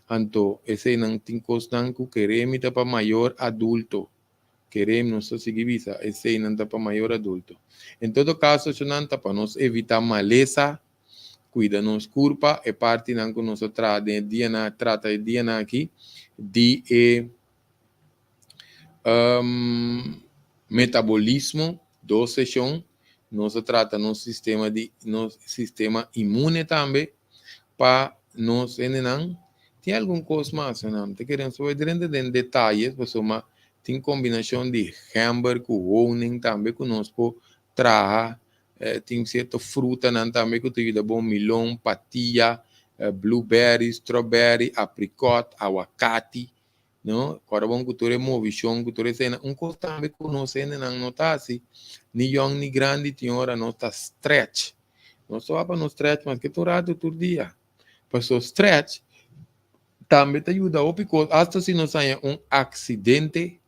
Anto, ese não tem costan que queremos para maior adulto. Queremos não seguir visa, esse não está para maior adulto. Em todo caso, isso não está para nós evitar maleza, cuida nos culpa, é parte não que nós trata de dia aqui, de metabolismo, do sessão, nós trata no sistema imune também, para nós não. Tem alguma coisa mais, não? Te queremos saber de detalhes, mas tem combinação de hambúrguer com honing também conosco, traja, tem certa fruta não, também que tem bom melão, patia, blueberry, strawberry, apricot, aguacate, não? Agora bom que tu removição, que tu cena, coisa também conosco não notasi, ni young ni grande, tem hora não está stretch, não só para no stretch, mas que tu rato todo dia, para stretch também te ajuda a porque hasta se não saia acidente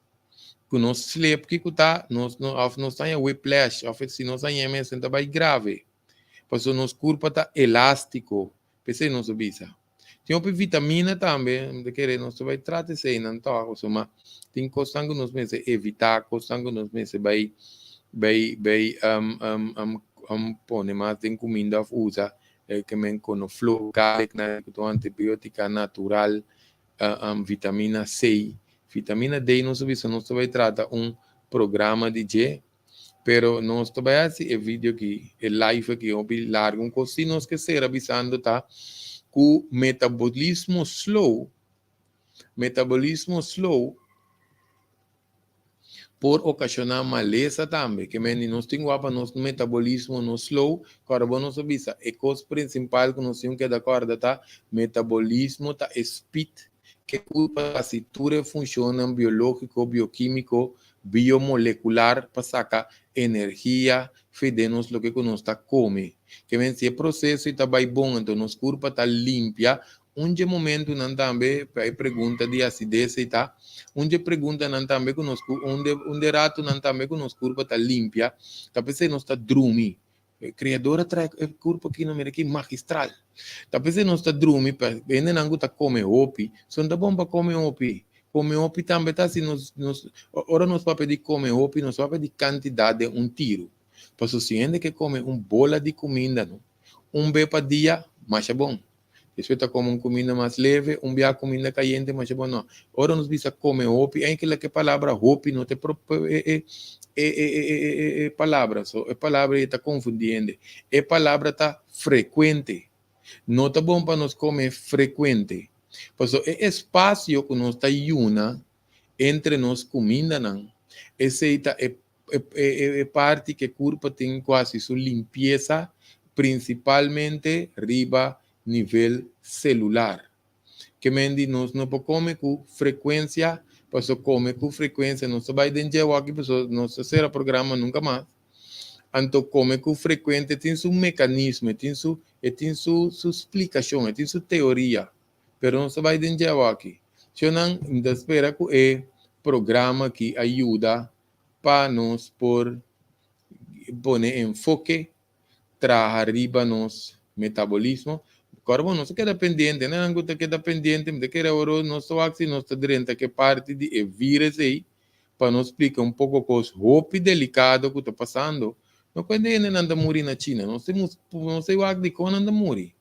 que nós sleep que tá não saia whiplash ou se não saia mesmo tá bem grave porque nosso corpo tá elástico pensei não subisa tem uma vitamina também de querer nós vai tratar se não tá mas tem coisas que nós meses evitar coisas que nós meses vai pone mais tem comida usa que men com flor, antibiótica natural, vitamina C, vitamina D, não sei se nós vai tratar programa de G, pero nós vai assistir vídeo aqui, live aqui, largo coisa, nós que ser avisando tá, que metabolismo slow, por ocasionar maleza também, que nós temos para nosso metabolismo no slow, carbono subisa, é coisa principal que nós temos que dar acordo, tá? Metabolismo tá speed, que culpa a cintura funciona biológico, bioquímico, biomolecular para sacar energia, fedenos lo que nós está come. Que vem se processo está bem bom, então nosso corpo está limpia, momento não também, aí pergunta de acidez e tá, pergunta não também conosco, rato não também conosco, curva está limpia, talvez não está drumi, criadora traz curva aqui no meio aqui magistral, talvez não está drumi, ainda não está come opi, são da bom para come opi também tá se ora nós vai pedir come opi, nós vai pedir quantidade de tiro, para o ciente que come bola de comida, não? Bepa dia, mas é bom. Isso está como comida mais leve, via comida caliente, mas bom, não. Ora nos bisa come hopi, é que palavra hopi não tem palavra, é palavra está confundindo. É palavra está frequente. Não está bom para nós comer frequente. Por isso, é espaço que nós está una entre nós comida, não. Esse é parte que o corpo tem quase sua limpeza, principalmente riba nível celular. Que mendi nós não come com frequência, pois come com frequência, não se vai dentro aqui, pois não se será programa nunca mais. Então, come com frequência, tem seu mecanismo, tem sua explicação, tem sua teoria, mas não se vai dentro aqui. Se não, espera que é programa que ajuda para nós por poner enfoque, trazer arriba nos metabolismo. Carbono não se queda pendente, não é que queda pendente, de que ouro nosso axi, nossa direita, que parte de vírus aí, para nos explicar pouco coisa roupa delicado que está passando. Não quando ele anda morrer na China, nós temos, não sei o de quando anda morrer.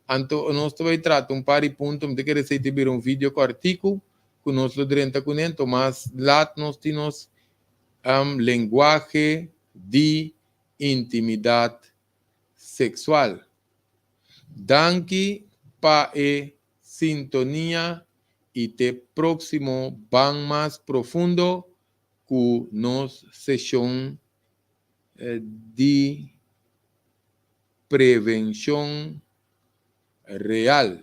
Então, nós vai tratar par de pontos, de que receber vídeo com artigo, com nosso direita com mas lá nós temos linguagem de intimidade sexual. Danke para a sintonia e te próximo van mais profundo com nossa sessão de prevenção real.